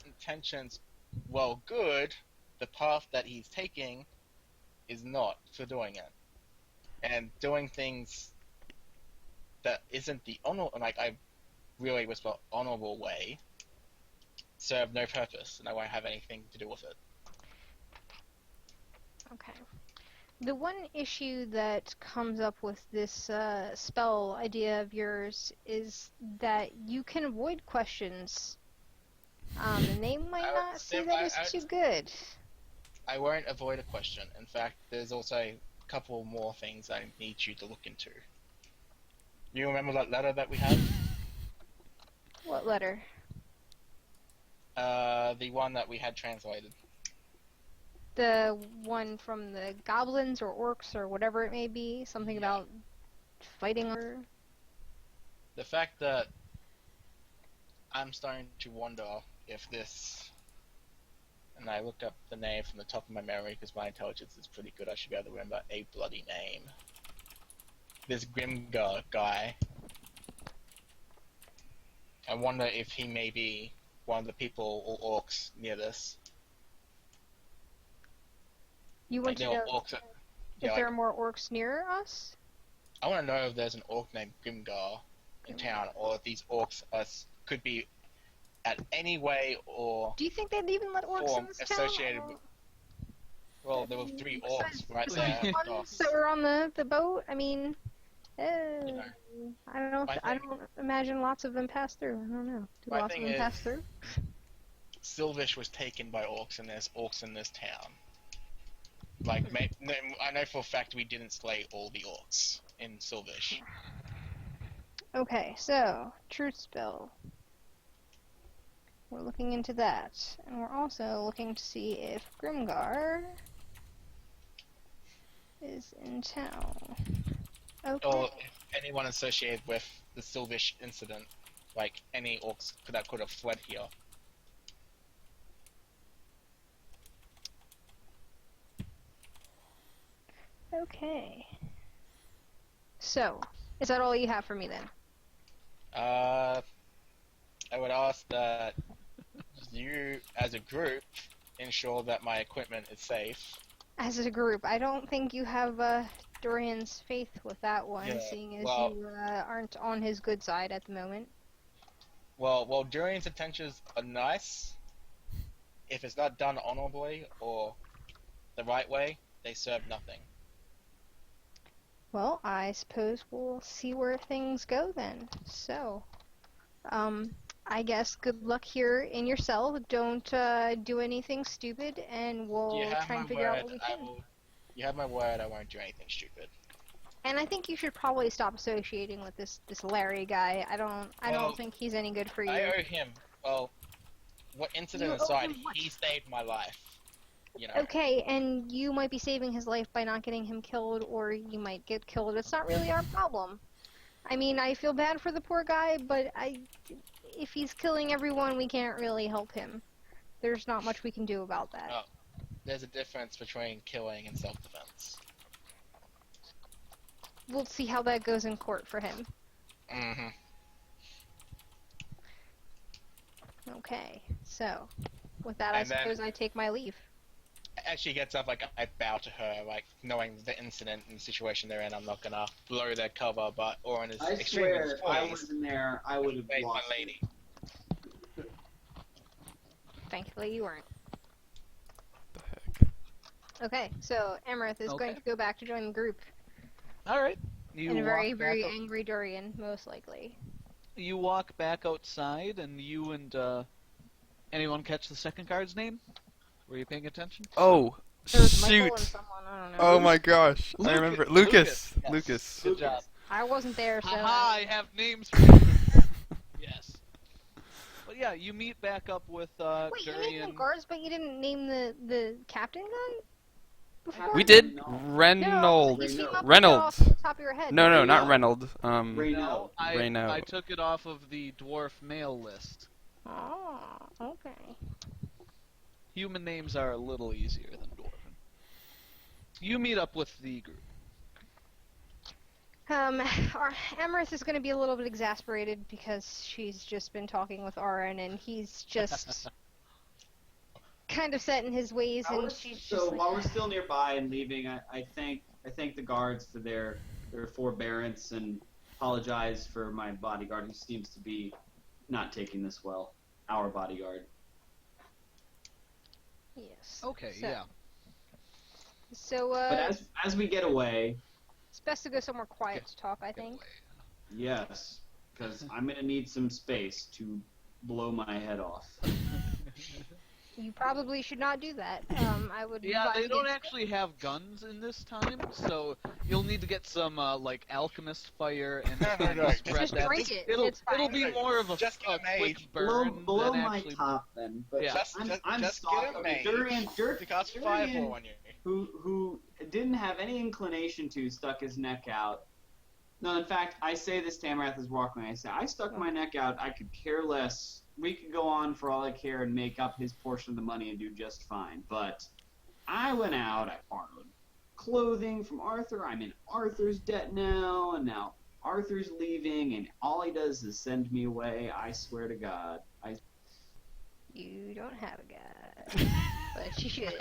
intentions, while good, the path that he's taking is not for doing it. And doing things that isn't the I really whisper honorable way, serve no purpose, and I won't have anything to do with it. Okay. The one issue that comes up with this spell idea of yours is that you can avoid questions. And they might not see that as too good. I won't avoid a question. In fact, there's also a couple more things I need you to look into. You remember that letter that we had? What letter? The one that we had translated. The one from the goblins or orcs or whatever it may be? Something about fighting or... The fact that I'm starting to wonder if this... And I looked up the name from the top of my memory because my intelligence is pretty good. I should be able to remember a bloody name. This Grimgar guy. I wonder if he may be one of the people or orcs near this. You want to know if there are more orcs near us? I want to know if there's an orc named Grimgar in town, or if these orcs could be at any way or do you think they'd even let orcs in this associated town? With, well, there were 3 orcs right besides there. The ones that were on the boat. I mean, I don't imagine lots of them pass through. I don't know. Do lots of them pass through? Silvish was taken by orcs, and there's orcs in this town. Like, I know for a fact we didn't slay all the orcs in Silvish. Okay, so truth spell. We're looking into that, and we're also looking to see if Grimgar is in town. Okay. Or if anyone associated with the Silvish incident, like any orcs that could have fled here. Okay. So, is that all you have for me then? I would ask that you, as a group, ensure that my equipment is safe. As a group, I don't think you have Dorian's faith with that one, seeing as you aren't on his good side at the moment. Well, Dorian's intentions are nice. If it's not done honorably or the right way, they serve nothing. Well, I suppose we'll see where things go then. So, I guess good luck here in your cell. Don't do anything stupid, and we'll try and figure out what we can. You have my word, I won't do anything stupid. And I think you should probably stop associating with this Larry guy. I don't think he's any good for you. I owe him. Well, what incident aside, he saved my life. You know. Okay, and you might be saving his life by not getting him killed, or you might get killed. It's not really our problem. I mean, I feel bad for the poor guy, but if he's killing everyone, we can't really help him. There's not much we can do about that. Oh, there's a difference between killing and self-defense. We'll see how that goes in court for him. Mm-hmm. Okay, so with that, I suppose I take my leave. As she gets up, like, I bow to her, like, knowing the incident and the situation they're in. I'm not gonna blow their cover, but Orin is extremely swear, if I was in there, I would have lost my lady. Thankfully, you weren't. The heck? Okay, so Amarith is going to go back to join the group. Alright. And a very, very angry Dorian, most likely. You walk back outside, and you and, anyone catch the second guard's name? Were you paying attention? Oh, There was Michael and shoot! someone, I don't know. Oh my gosh, I remember. Lucas! Yes. Lucas. Good job. I wasn't there, so... Haha, I have names for you. Yes. But yeah, you meet back up with, Wait, you Durian. named the guards, but you didn't name the captain guy? Before? We did. No. Reynolds. No, you came up with Reynolds. that off the top of your head. No, not Reynolds. Reynolds. Reno. Reno. I took it off of the dwarf male list. Oh, okay. Human names are a little easier than dwarven. You meet up with the group. Our Amarith is going to be a little bit exasperated because she's just been talking with Arin, and he's just kind of set in his ways, and she's just So like, while we're still nearby and leaving, I thank the guards for their forbearance and apologize for my bodyguard, who seems to be not taking this well. Our bodyguard. Yes. Okay, So- yeah. So, But as we get away, it's best to go somewhere quiet to talk, I think. yes, because I'm gonna need some space to blow my head off. You probably should not do that. I would. Yeah, advise they don't against actually have guns in this time, so you'll need to get some like alchemist fire and kind of spread Just that. drink it. It'll It's fine. be more of a, Just get a quick made. burn Below than my actually. top then, but Yeah. I'm Just stock- get it made. Because Durian, fireball on you. who didn't have any inclination to, stuck his neck out. No, in fact, I say this to Amarath is walking. I say, I stuck my neck out. I could care less. We could go on for all I care and make up his portion of the money and do just fine. But I went out. I borrowed clothing from Arthur. I'm in Arthur's debt now, and now Arthur's leaving, and all he does is send me away. I swear to God. You don't have a god, but you should.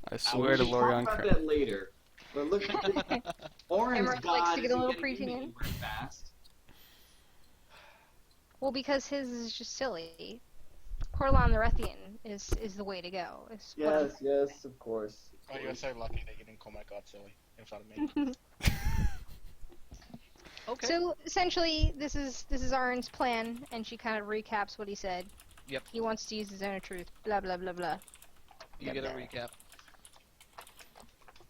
I swear to We'll Lorian talk about Crane. that later. But look, Orin's Emmerich God likes to get a isn't little getting preaching me in. very fast. Well, because his is just silly. Corlan the Rethian is the way to go. Is what Yes, of course. Oh, you're so lucky that you didn't call my god silly in front of me. Okay. So essentially, this is Arn's plan, and she kind of recaps what he said. Yep. He wants to use the Zone of Truth. Blah blah blah blah. You get a recap.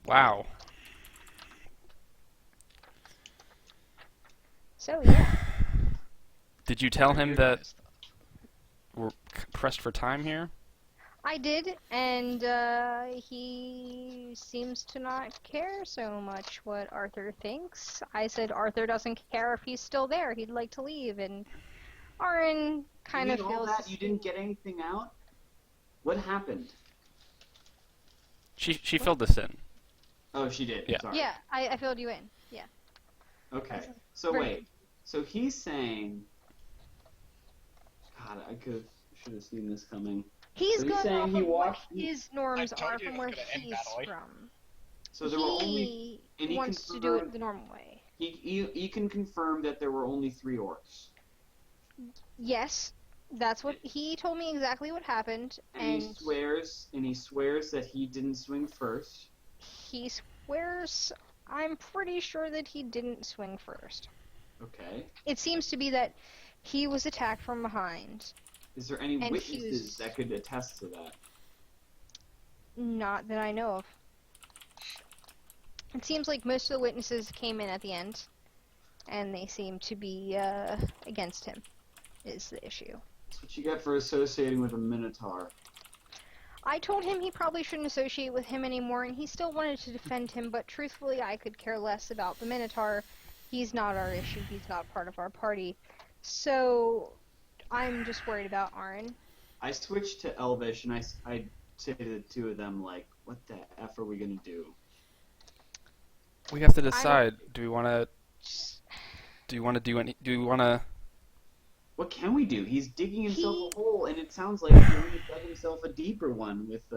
Wow. So yeah, Did you tell him Your that guys' thoughts. we're pressed for time here? I did, and he seems to not care so much what Arthur thinks. I said Arthur doesn't care if he's still there. He'd like to leave, and Arn kind of all feels. that you didn't get anything out. What happened? She filled this in. Oh, she did. Yeah. Sorry. Yeah, I filled you in. Yeah. Okay. So Right. wait. So he's saying. God, should have seen this coming. He's So he's going saying off he of what walked- his norms I told are you from it where was gonna end he's that way. from. So there were only He and he wants to do confirmed- it the normal way. he can confirm that there were only 3 orcs. Yes, that's what he told me exactly what happened, And he swears that he didn't swing first. he swears. I'm pretty sure that he didn't swing first. Okay. It seems to be that he was attacked from behind. Is there any And he witnesses was- that could attest to that? Not that I know of. It seems like most of the witnesses came in at the end, and they seem to be against him, is the issue. That's what you get for associating with a Minotaur. I told him he probably shouldn't associate with him anymore, and he still wanted to defend him, but truthfully, I could care less about the Minotaur. He's not our issue. He's not part of our party. So, I'm just worried about Arn. I switched to Elvish, and I say to the two of them, like, what the F are we going to do? We have to decide. Do we want to do we want to What can we do? He's digging himself He- a hole, and it sounds like he dug himself a deeper one with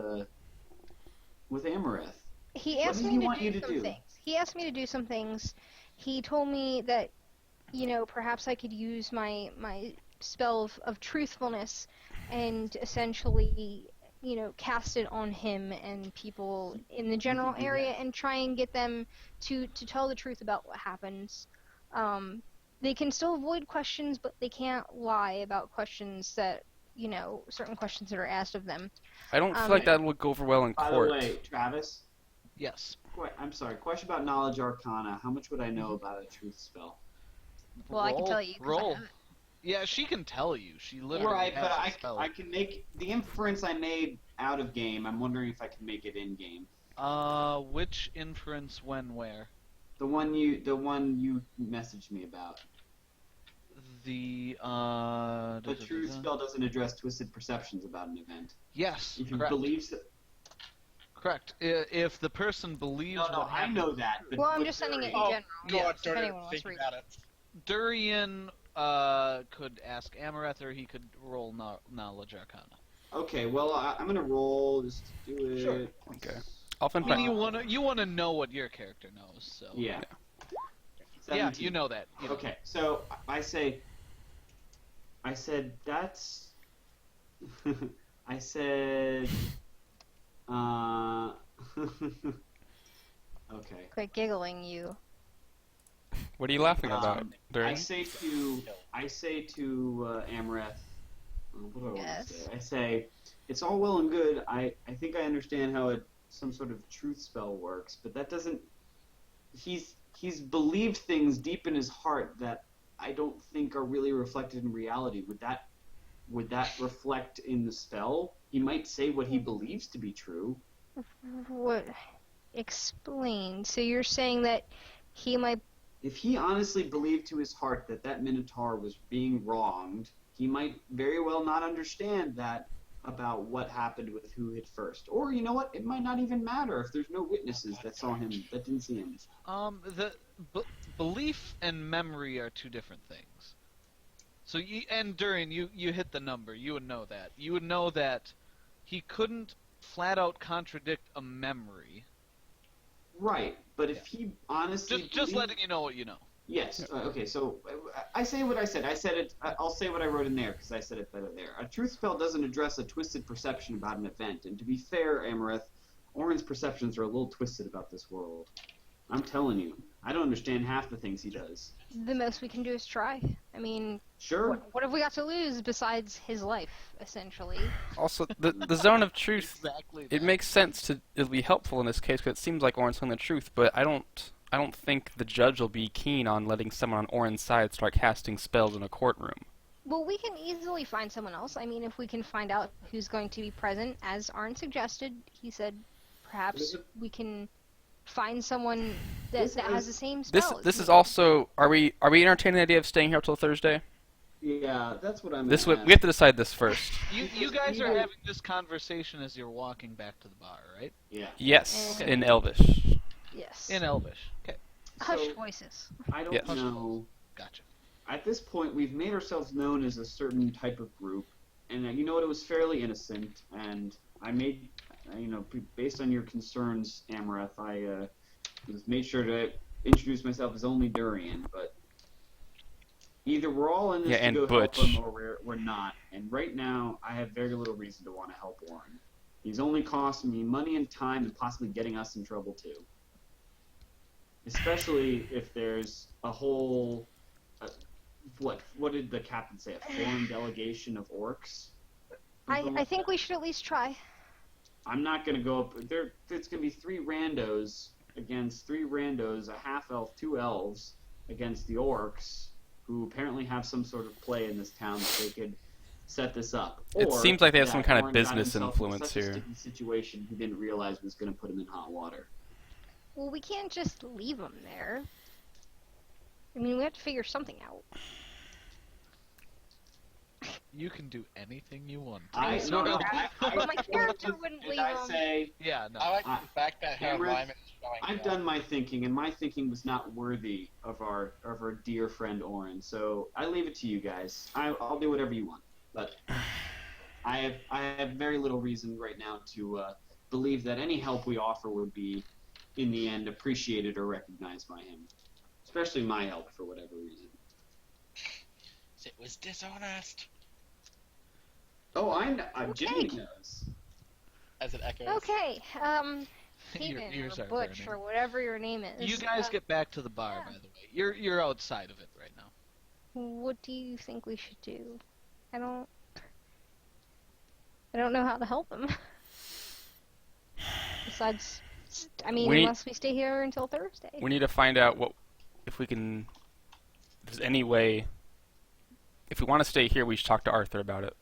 Amareth. He What asked does me he to want do you to some do? things. He asked me to do some things. He told me that, perhaps I could use my spell of truthfulness and essentially, cast it on him and people in the general do area and try and get them to tell the truth about what happens. They can still avoid questions, but they can't lie about questions that, certain questions that are asked of them. I don't feel like that would go over well in By court. the way, Travis, Yes. I'm sorry, question about Knowledge Arcana. How much would I know about a truth spell? Well, I can tell you 'cause I Roll. have it. Yeah, she can tell you. She literally Right, has but the I spell. can make the inference I made out of game. I'm wondering if I can make it in game. Which inference when where? The one you messaged me about. The The truth spell doesn't address twisted perceptions about an event. Yes, If you correct. believe that. Correct. If the person believes No, what I happened, know that. But Well, I'm with just sending it in Durian- general. God, Yeah, if don't anyone even wants think to read about it. Durian could ask Amareth, or he could roll Knowledge Arcana. Okay, well, I'm gonna roll just to do it. Sure. Okay. Often I mean, you wanna know what your character knows, so Yeah. yeah, 17. you know that. You know. Okay, so I said that's. I said. Okay. Quit giggling, you. What are you laughing about, I Durian? say to Amareth. What do I want Yes. to say? I say, it's all well and good. I think I understand how some sort of truth spell works, but that doesn't. He's believed things deep in his heart that I don't think are really reflected in reality. Would that reflect in the spell? He might say what he believes to be true. What? Explain. So you're saying that he might. If he honestly believed to his heart that that Minotaur was being wronged, he might very well not understand that about what happened with who hit first. Or, you know what? It might not even matter if there's no witnesses that saw him, that didn't see him. The belief and memory are two different things. So, and Durian, you hit the number. You would know that. You would know that he couldn't flat out contradict a memory. Right, but if he honestly Just letting you know what you know. Yes. Okay. So I say what I said. I said it. I'll say what I wrote in there because I said it better there. A truth spell doesn't address a twisted perception about an event. And to be fair, Amareth, Orin's perceptions are a little twisted about this world. I'm telling you, I don't understand half the things he does. The most we can do is try. I mean, Sure. what have we got to lose besides his life, essentially? Also, the zone of truth, Exactly. it makes sense to it'll be helpful in this case because it seems like Orin's telling the truth, but I don't think the judge will be keen on letting someone on Orin's side start casting spells in a courtroom. Well, we can easily find someone else. I mean, if we can find out who's going to be present, as Arn suggested, he said perhaps we can find someone that has the same spells. This is also. Are we entertaining the idea of staying here till Thursday? Yeah, that's what I'm. We have to decide this first. You guys are having this conversation as you're walking back to the bar, right? Yeah. Yes, Okay. in Elvish. Yes. In Elvish. Okay. Hushed So, voices. I don't Yes. know. Gotcha. At this point, we've made ourselves known as a certain type of group, and you know what? It was fairly innocent, and I made, based on your concerns, Amareth, I made sure to introduce myself as only Durian, but either we're all in this Yeah, and to go Butch. help him, or we're not. And right now, I have very little reason to want to help Warren. He's only costing me money and time, and possibly getting us in trouble too. Especially if there's a whole, what did the captain say? A foreign delegation of orcs. I think we should at least try. I'm not gonna go up there. It's gonna be three randos against three randos, a half elf, two elves against the orcs, who apparently have some sort of play in this town that they could set this up. It Or seems like they have that some kind of Warren got business himself in influence such a here. sticky situation he didn't realize was gonna put him in hot water. Well, we can't just leave them there. I mean, we have to figure something out. You can do anything you want. Well, my character wouldn't Did leave I them. say Yeah, no. I like the fact that her Cameron, alignment is showing. I've done my thinking, and my thinking was not worthy of our dear friend Orin. So I leave it to you guys. I'll do whatever you want, but I have very little reason right now to believe that any help we offer would be, in the end, appreciated or recognized by him. Especially my help, for whatever reason. It was dishonest. Oh, I know. Jimmy Okay. knows. As it echoes. Okay, Your Hayden ears or are Butch burning. or whatever your name is. You guys get back to the bar, by the way. You're outside of it right now. What do you think we should do? I don't know how to help him. Besides, I mean, unless we stay here until Thursday. We need to find out if we can. If there's any way. If we want to stay here, we should talk to Arthur about it.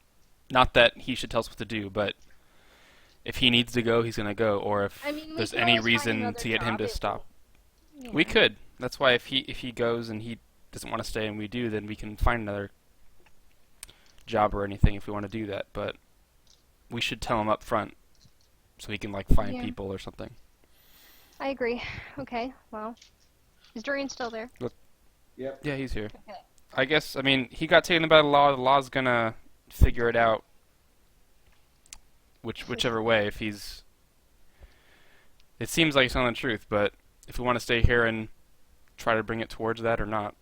Not that he should tell us what to do, but if he needs to go, he's going to go. Or if I mean, we there's could any always find reason another to get him job. to stop. Yeah. We could. That's why if he goes and he doesn't want to stay and we do, then we can find another job or anything if we want to do that. But we should tell him up front so he can find Yeah. people or something. I agree. Okay, well, is Durian still there? Yep. Yeah, he's here. Okay. I guess, I mean, he got taken by the law. The law's gonna figure it out. Whichever way, if he's... It seems like he's telling the truth, but if we want to stay here and try to bring it towards that or not,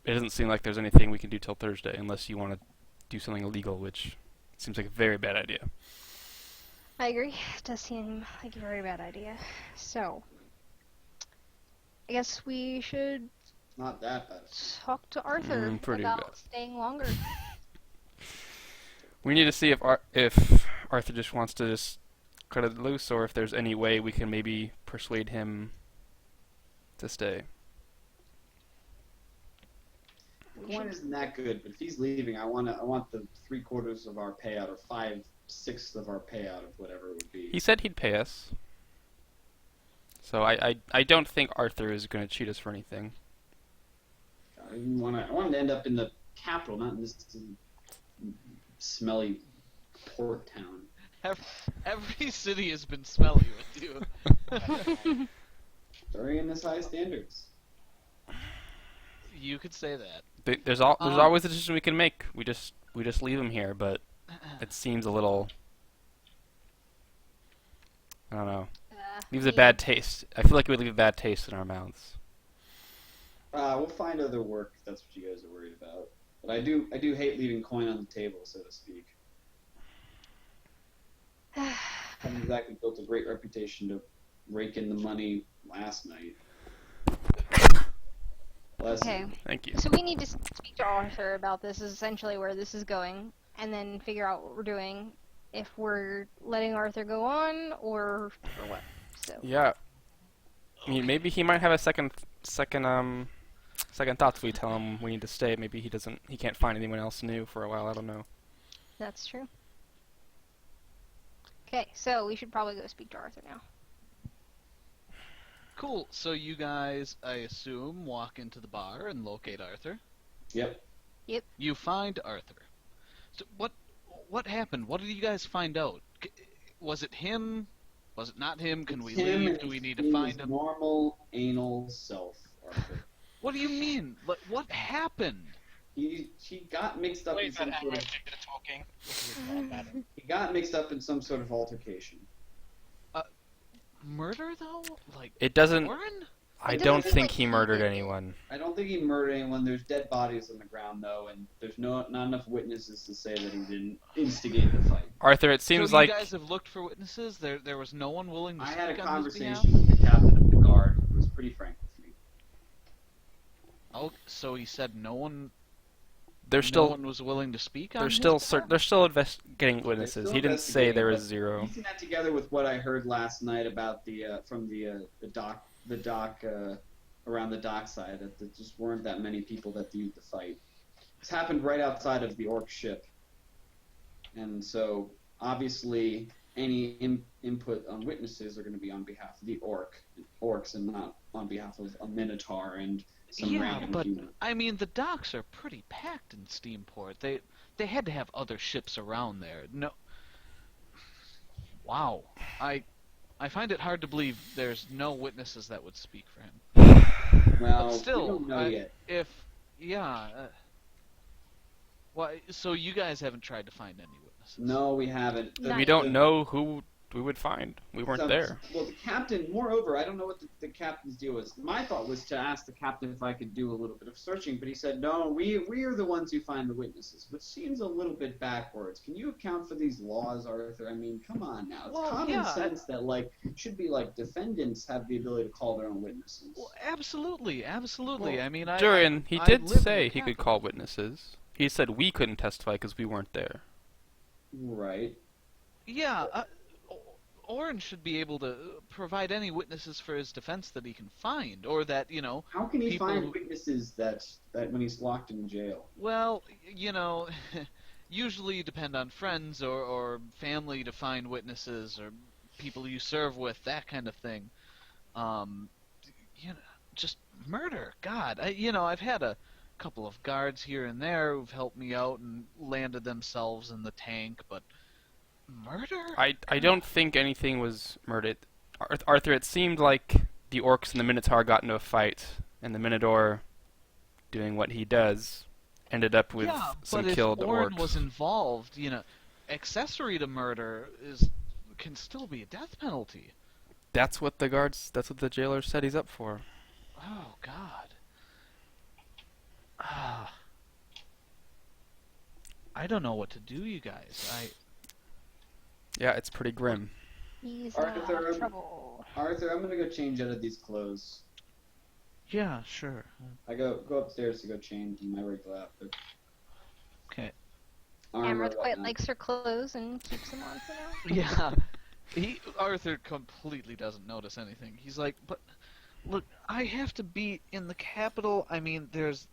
it doesn't seem like there's anything we can do till Thursday, unless you want to do something illegal, which Seems like a very bad idea. I agree. It does seem like a very bad idea. So, I guess we should Not that bad. talk to Arthur Pretty about bad. staying longer. We need to see if Arthur just wants to just cut it loose, or if there's any way we can maybe persuade him to stay. Coin isn't that good, but if he's leaving, I want the 3/4 of our payout, or 5/6 of our payout, of whatever it would be. He said he'd pay us. So I don't think Arthur is going to cheat us for anything. I wanted to end up in the capital, not in this smelly port town. Every city has been smelly with you. They're in this high standards. You could say that. There's always a decision we can make. We just leave him here, but it seems a little, I don't know. Leaves a bad taste. I feel like it would leave a bad taste in our mouths. We'll find other work if that's what you guys are worried about. But I do hate leaving coin on the table, so to speak. Haven't exactly built a great reputation to rake in the money last night. Okay. Thank you. So we need to speak to Arthur about this, is essentially where this is going, and then figure out what we're doing, if we're letting Arthur go on, or what. So. Yeah. I mean, maybe he might have a second thoughts if we tell him we need to stay. Maybe he can't find anyone else new for a while. I don't know. That's true. Okay, so we should probably go speak to Arthur now. Cool. So you guys, I assume, walk into the bar and locate Arthur. Yep. You find Arthur. So what happened? What did you guys find out? Was it him? Was it not him? Can we leave? Do we need to find him? Normal anal self, Arthur. What do you mean? What happened? He got mixed up in Wait, that some sort of. talking. He got mixed up in some sort of altercation. Murder though? Like It doesn't. Warren? I It don't doesn't think like he he murdered did. anyone. I don't think he murdered anyone. There's dead bodies on the ground though, and there's not enough witnesses to say that he didn't instigate the fight. Arthur, it seems so like you guys have looked for witnesses. There was no one willing to I speak had a on his behalf? conversation with the captain of the guard, who was pretty frank with me. Oh, so he said no one. they're no still one was willing to speak on. they're his still behalf? they're still investigating witnesses. still He didn't say there was investigating, zero. Piecing that together with what I heard last night about from the dock around the dock side, that there just weren't that many people that viewed the fight. This happened right outside of the orc ship, and so obviously any input on witnesses are going to be on behalf of the orcs and not on behalf of a minotaur and some Yeah, random but human. I mean the docks are pretty packed in Steamport. They had to have other ships around there. No. Wow. I find it hard to believe there's no witnesses that would speak for him. Well, But still, we don't know yet. Why? So you guys haven't tried to find any witnesses? No, we haven't. Not We don't know who we would find. We weren't there. Well, the captain, moreover, I don't know what the captain's deal was. My thought was to ask the captain if I could do a little bit of searching, but he said, no, we are the ones who find the witnesses, which seems a little bit backwards. Can you account for these laws, Arthur? I mean, come on now. It's Well, common yeah, sense that, should be defendants have the ability to call their own witnesses. Well, absolutely. Well, I mean, Durian, he I did live in say the he could capital. call witnesses. He said we couldn't testify because we weren't there. Right. Yeah, Oren should be able to provide any witnesses for his defense that he can find, or that, How can he people find who- witnesses that when he's locked in jail? well, usually you depend on friends or family to find witnesses, or people you serve with, that kind of thing. Just murder. God, I've had a couple of guards here and there who've helped me out and landed themselves in the tank, but murder? I don't think anything was murdered. Arthur, it seemed like the orcs and the Minotaur got into a fight, and the Minotaur, doing what he does, ended up with yeah, some but killed if Oren orcs. was involved, accessory to murder can still be a death penalty. That's what the jailer said he's up for. Oh God. Ah. I don't know what to do, you guys. Yeah, it's pretty grim. He's Arthur, trouble. Arthur, I'm gonna go change out of these clothes. Yeah, sure. I go upstairs to go change in my regular outfit. Okay. Armor, Amaranth quite whatnot. likes her clothes and keeps them on for now. Yeah. Arthur completely doesn't notice anything. He's like, but look, I have to be in the capital. I mean, there's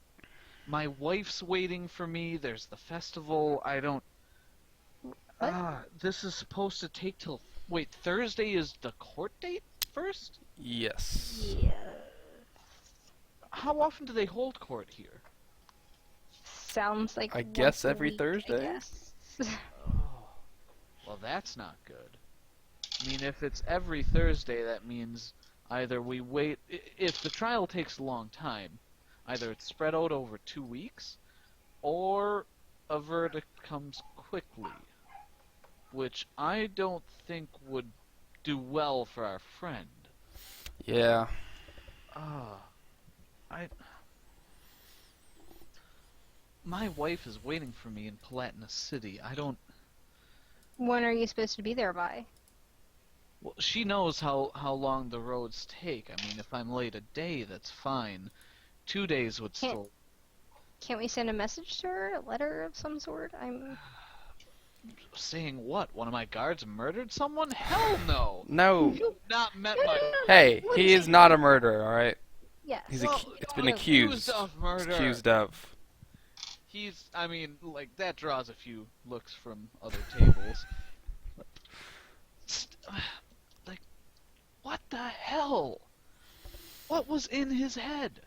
my wife's waiting for me. There's the festival. I don't. This is supposed to take till. Wait, Thursday is the court date first? Yes. Yeah. How often do they hold court here? Sounds like I once guess a every week, Thursday? I guess. Oh, well, that's not good. I mean, if it's every Thursday, that means either we wait. If the trial takes a long time, either it's spread out over 2 weeks, or a verdict comes quickly, which I don't think would do well for our friend. Yeah. My wife is waiting for me in Palatinus City. I don't. When are you supposed to be there by? Well, she knows how long the roads take. I mean, if I'm late a day, that's fine. 2 days would still. Can't we send a message to her? A letter of some sort? Saying what? One of my guards murdered someone? Hell no! No. You've not met my. Hey, he is not a murderer, alright? Yes. He's Well, it's been well, accused. of murder. Accused of. He's. I mean, like that draws a few looks from other tables. Like, what the hell? What was in his head?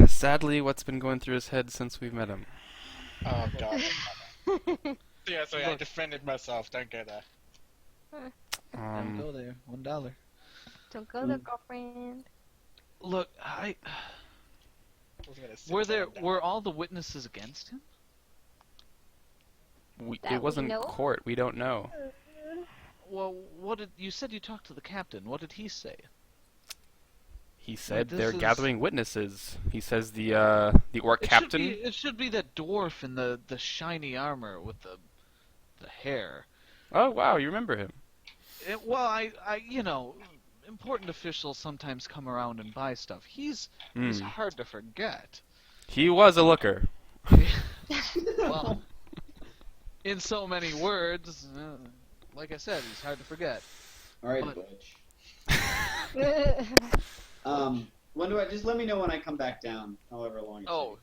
Sadly, what's been going through his head since we've met him. Oh god. Yeah, sorry, I defended myself. Don't go there. Don't go there. $1. Don't go there, girlfriend. Look, I was gonna say were all the witnesses against him? That It wasn't we know? court. We don't know. Well, what did you said you talked to the captain? What did he say? He said this they're is- gathering witnesses. He says the orc captain. It should be that dwarf in the shiny armor with the hair. Oh wow, you remember him? Well, I you know, important officials sometimes come around and buy stuff. He's hard to forget. He was a looker. Well, in so many words, like I said, he's hard to forget. All right, But- Butch. When do I just let me know when I come back down, however long it Oh,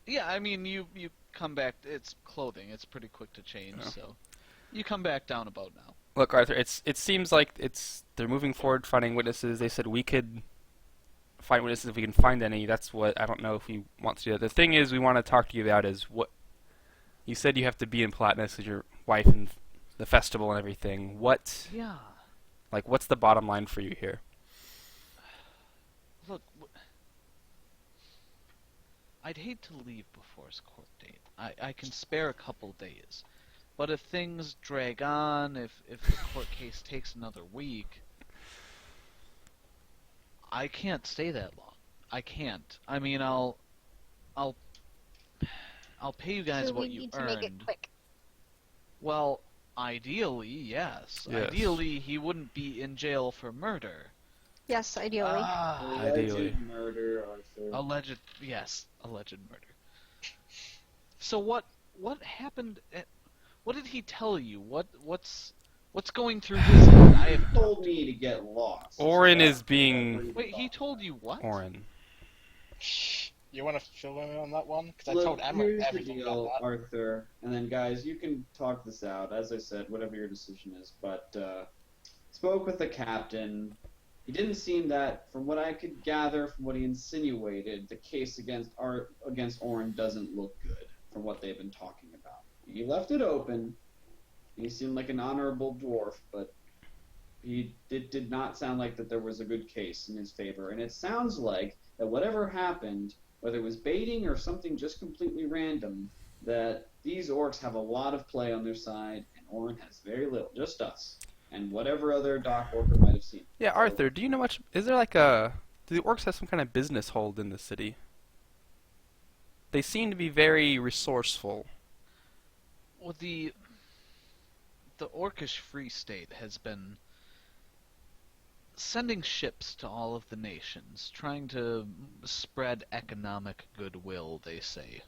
yeah. I mean, you come back. It's clothing. It's pretty quick to change. Yeah. So, you come back down about now. Look, Arthur, it seems like they're moving forward, finding witnesses. They said we could find witnesses if we can find any. That's what I don't know if we want to do that. The thing is, we want to talk to you about is what you said you have to be in Palatinus with your wife and the festival and everything. Yeah. What's the bottom line for you here? Look, I'd hate to leave before his court date. I can spare a couple days. But if things drag on, if the court case takes another week, I can't stay that long. I can't. I mean, I'll pay you guys so what we you need to earned. make it quick. Well, ideally, yes. Yes. Ideally, he wouldn't be in jail for murder. Yes, ideally. Ideally. Alleged murder, Arthur. Alleged murder. So what happened? What did he tell you? What's going through his head? I He haven't. told me to get lost. Orin So is that's being what he Wait, he thought. told you what? Orin. You want to fill in on that one? Because I Look, told Emma here's the everything deal, about that. Arthur, and then guys, you can talk this out. As I said, whatever your decision is. But spoke with the captain. He didn't seem that, from what I could gather, from what he insinuated, the case against Orin doesn't look good. From what they've been talking about, he left it open. He seemed like an honorable dwarf, but it did not sound like that there was a good case in his favor. And it sounds like that whatever happened, whether it was baiting or something just completely random, that these orcs have a lot of play on their side, and Orin has very little, just us, and whatever other Doc Orker might have seen. Yeah, So- Arthur, do you know much? Is there do the orcs have some kind of business hold in the city? They seem to be very resourceful. well, the Orcish Free State has been sending ships to all of the nations, trying to spread economic goodwill, they say.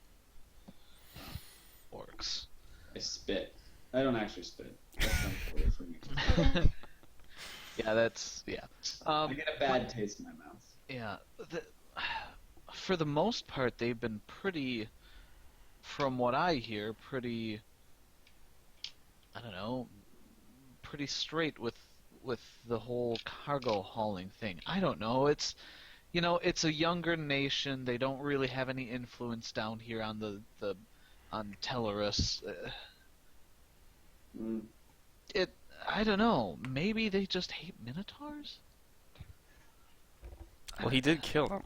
Orcs. I spit. I don't actually spit. That's unclear for me. Yeah, that's... yeah. I get a bad taste in my mouth. Yeah. For the most part, they've been pretty, from what I hear, pretty... I don't know, pretty straight with the whole cargo hauling thing. I don't know. It's a younger nation. They don't really have any influence down here on on Tellarus. I don't know. Maybe they just hate Minotaurs? Well, he did kill him.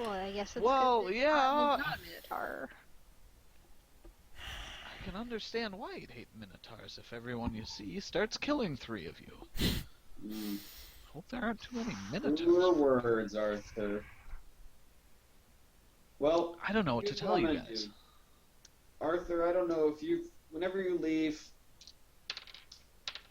Well, I guess it's Well, good that yeah. Tom is not a Minotaur. I can understand why you'd hate Minotaurs if everyone you see starts killing 3 of you. Hope there aren't too many Minotaurs. Your words, Arthur. Well, I don't know what to here's tell I'm you gonna guys. do. Arthur, I don't know if whenever you leave,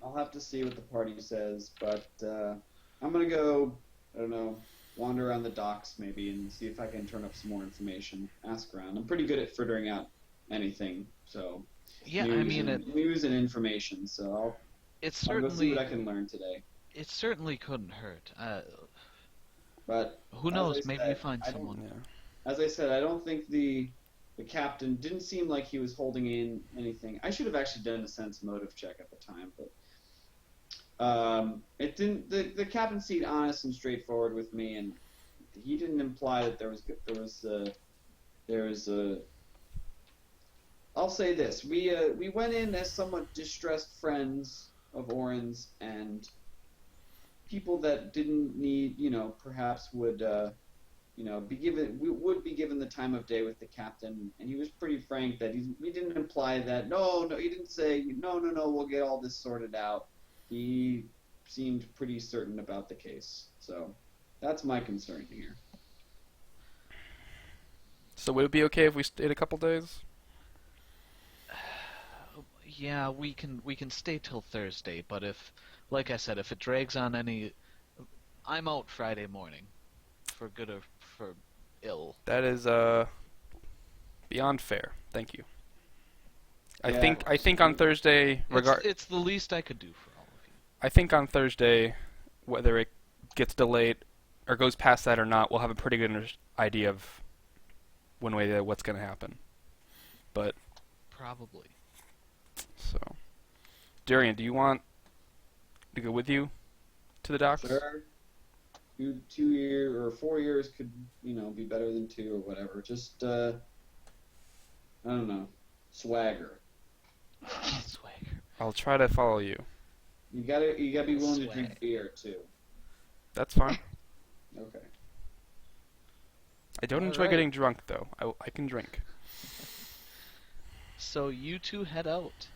I'll have to see what the party says, but I'm gonna go, I don't know, wander around the docks maybe and see if I can turn up some more information, ask around. I'm pretty good at figuring out anything, so Yeah, news I mean, news and information, so I'll go see certainly what I can learn today. it certainly couldn't hurt. But Who as knows? I Maybe said, you find I don't- someone. Yeah. As I said, I don't think the captain didn't seem like he was holding in anything. I should have actually done a sense motive check at the time, but it didn't. The captain seemed honest and straightforward with me, and he didn't imply that there was a. I'll say this: we went in as somewhat distressed friends of Orin's and people that didn't need, perhaps would. would be given the time of day with the captain, and he was pretty frank that he didn't imply that, no, he didn't say, no, we'll get all this sorted out. He seemed pretty certain about the case, so that's my concern here. So would it be okay if we stayed a couple days? Yeah, we can stay till Thursday, but like I said, if it drags on any, I'm out Friday morning, for good or for ill. That is beyond fair. Thank you. Yeah. I think on Thursday, It's the least I could do for all of you. I think on Thursday, whether it gets delayed or goes past that or not, we'll have a pretty good idea of what's going to happen. But Probably. so, Darian, do you want to go with you to the docks? Sure. 2 years or 4 years could, be better than 2 or whatever. Just, I don't know, swagger. Swagger. I'll try to follow you. You gotta be willing to drink Swag. beer too. That's fine. Okay. I don't enjoy Alright. getting drunk, though. I can drink. So you two head out.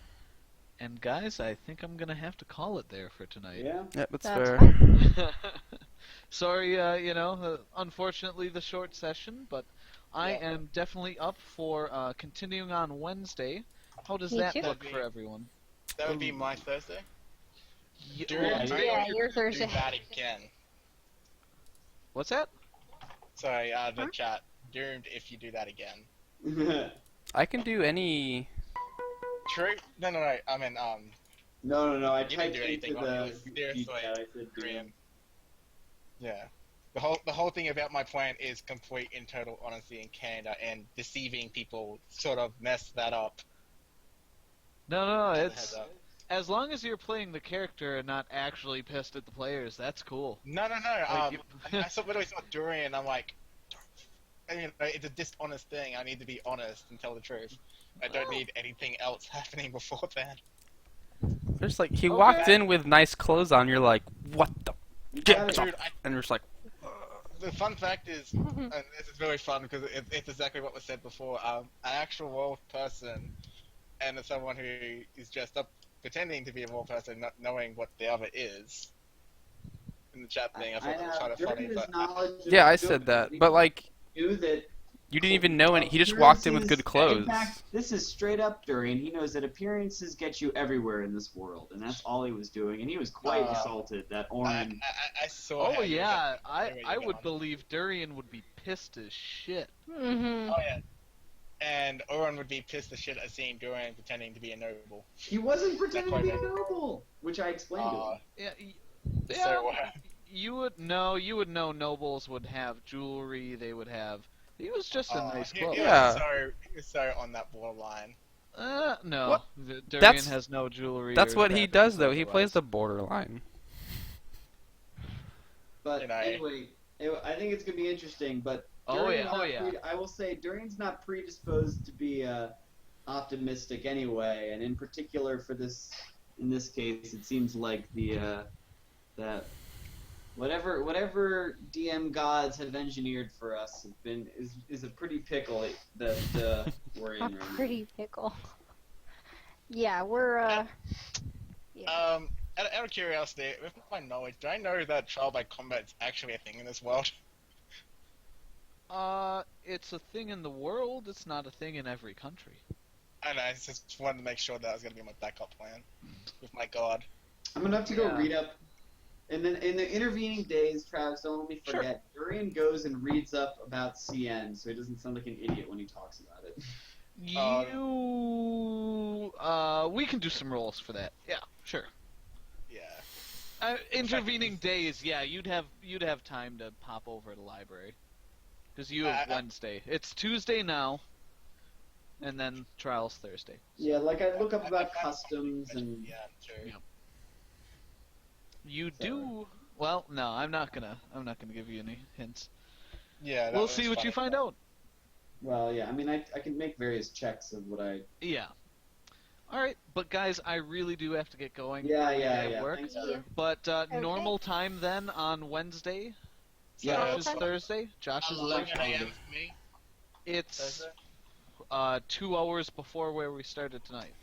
And guys, I think I'm gonna have to call it there for tonight. Yeah. Yep, that's That's fair. fine. Sorry, unfortunately the short session, but I Yeah. am definitely up for continuing on Wednesday. How does Me that too. look for everyone? That would be my Thursday. Dude, Yeah, I yeah, want your to Thursday. do that again. What's that? Sorry, the Huh? chat. Doomed if you do that again. I can do any... True? No. I mean, No. I You didn't typed do into anything wrong. the It was seriously chat. I said, Korean. Yeah. The whole thing about my plan is complete and total honesty and candor, and deceiving people sort of messed that up. No, Heads it's up. as long as you're playing the character and not actually pissed at the players, that's cool. No. Like, I literally saw Durian, and I'm like, it's a dishonest thing. I need to be honest and tell the truth. I don't need anything else happening before that. There's like, he Okay. walked in with nice clothes on, you're like, what the... You Get gotta- the... Dude, And you're just like, The fun fact is, and this is really fun because it's exactly what was said before. An actual wolf person and someone who is dressed up pretending to be a wolf person, not knowing what the other is. In the chat thing, I thought that was kind of during funny. his But knowledge of yeah, I the said joke, that. he But like, knew that You didn't even know any. He just walked in with good clothes. In fact, this is straight up Durian. He knows that appearances get you everywhere in this world, and that's all he was doing. And he was quite insulted that Orin. I saw. Oh yeah, I would believe Durian would be pissed as shit. Mm-hmm. Oh yeah. And Oren would be pissed as shit at seeing Durian pretending to be a noble. He wasn't pretending to be a noble, which I explained to him. Yeah, So, you would know nobles would have jewelry. They would have. He was just in nice clothes. Yeah. He was so on that borderline. No. What? Durian has no jewelry. That's or what he weapons does, though. He otherwise. plays the borderline. But You know, anyway, I think it's gonna be interesting. But Oh Durian's yeah. not I will say Durian's not predisposed to be optimistic anyway, and in particular for this. In this case, it seems like that whatever DM gods have engineered for us is a pretty pickle that we're in A right now. pretty pickle. Yeah, we're yeah. Out of curiosity, with my knowledge, do I know that trial by combat is actually a thing in this world? It's a thing in the world. It's not a thing in every country. I know, I just wanted to make sure that was going to be my backup plan with my god. I'm gonna have to go Yeah. read up. And then in the intervening days, Travis, don't let me forget. Durian goes and reads up about CN, so he doesn't sound like an idiot when he talks about it. We can do some rolls for that. Yeah, sure. Yeah. Intervening days, yeah, you'd have time to pop over to the library. Because you have Wednesday. It's Tuesday now, and then trials Thursday. Yeah, like I look up about customs and. Yeah, true. Yeah. You do well. No, I'm not gonna give you any hints. Yeah, that We'll was see what you funny. find out. Well, yeah, I mean, I can make various checks of what I. Yeah. All right, but guys, I really do have to get going. Yeah. Work. Thanks, Yeah. But normal time then on Wednesday. Yeah. Josh is Thursday. Josh is 11 Thursday. a.m. for me. It's Thursday. 2 hours before where we started tonight.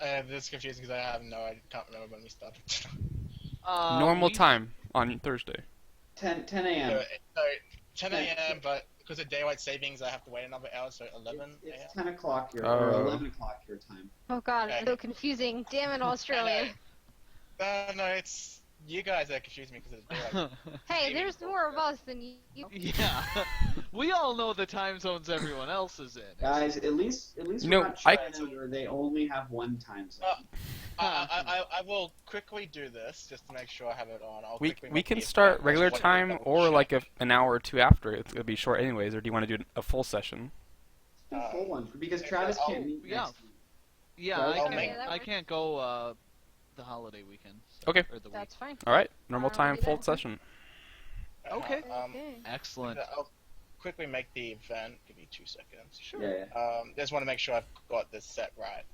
This is confusing because I can't remember when we started. Normal We- time on Thursday. 10 a.m. So 10 a.m., but because of daylight savings, I have to wait another hour, so 11 It's a.m. 10 o'clock your Oh. or 11 o'clock your time. Oh god, Okay. it's so confusing. Damn it, Australia. No, it's you guys that confuse me because of the daylight. Hey, there's more of us than you. Yeah. We all know the time zones everyone else is in. Guys, at least we're No, not I- China where they only have one time zone. I will quickly do this just to make sure I have it on. I'll We quickly we make can the start event. regular Just time wanted to or double like check. an hour or two after. It's gonna be short anyways. Or do you want to do a full session? Do a full one because okay, Travis I'll- can't meet yeah. next week. Yeah, Well, I I'll can't. make- that I works. can't go the holiday weekend. Okay. Or the week. That's fine. All right. Normal time, Alrighty full then. session. Okay. Okay. Excellent. I'll quickly make the event. Give me 2 seconds. Sure. Yeah. Just want to make sure I've got this set right.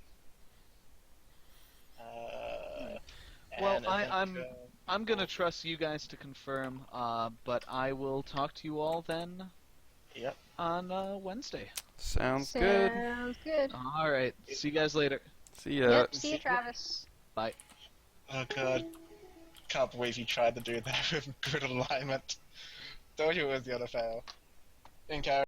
Well, and I'm gonna trust you guys to confirm. But I will talk to you all then. Yep. On Wednesday. Sounds good. Sounds good. All right. See you guys later. See ya. Yep, see you, Travis. Oh god. Can't believe you tried to do that with good alignment. Told you it was gonna fail. In character.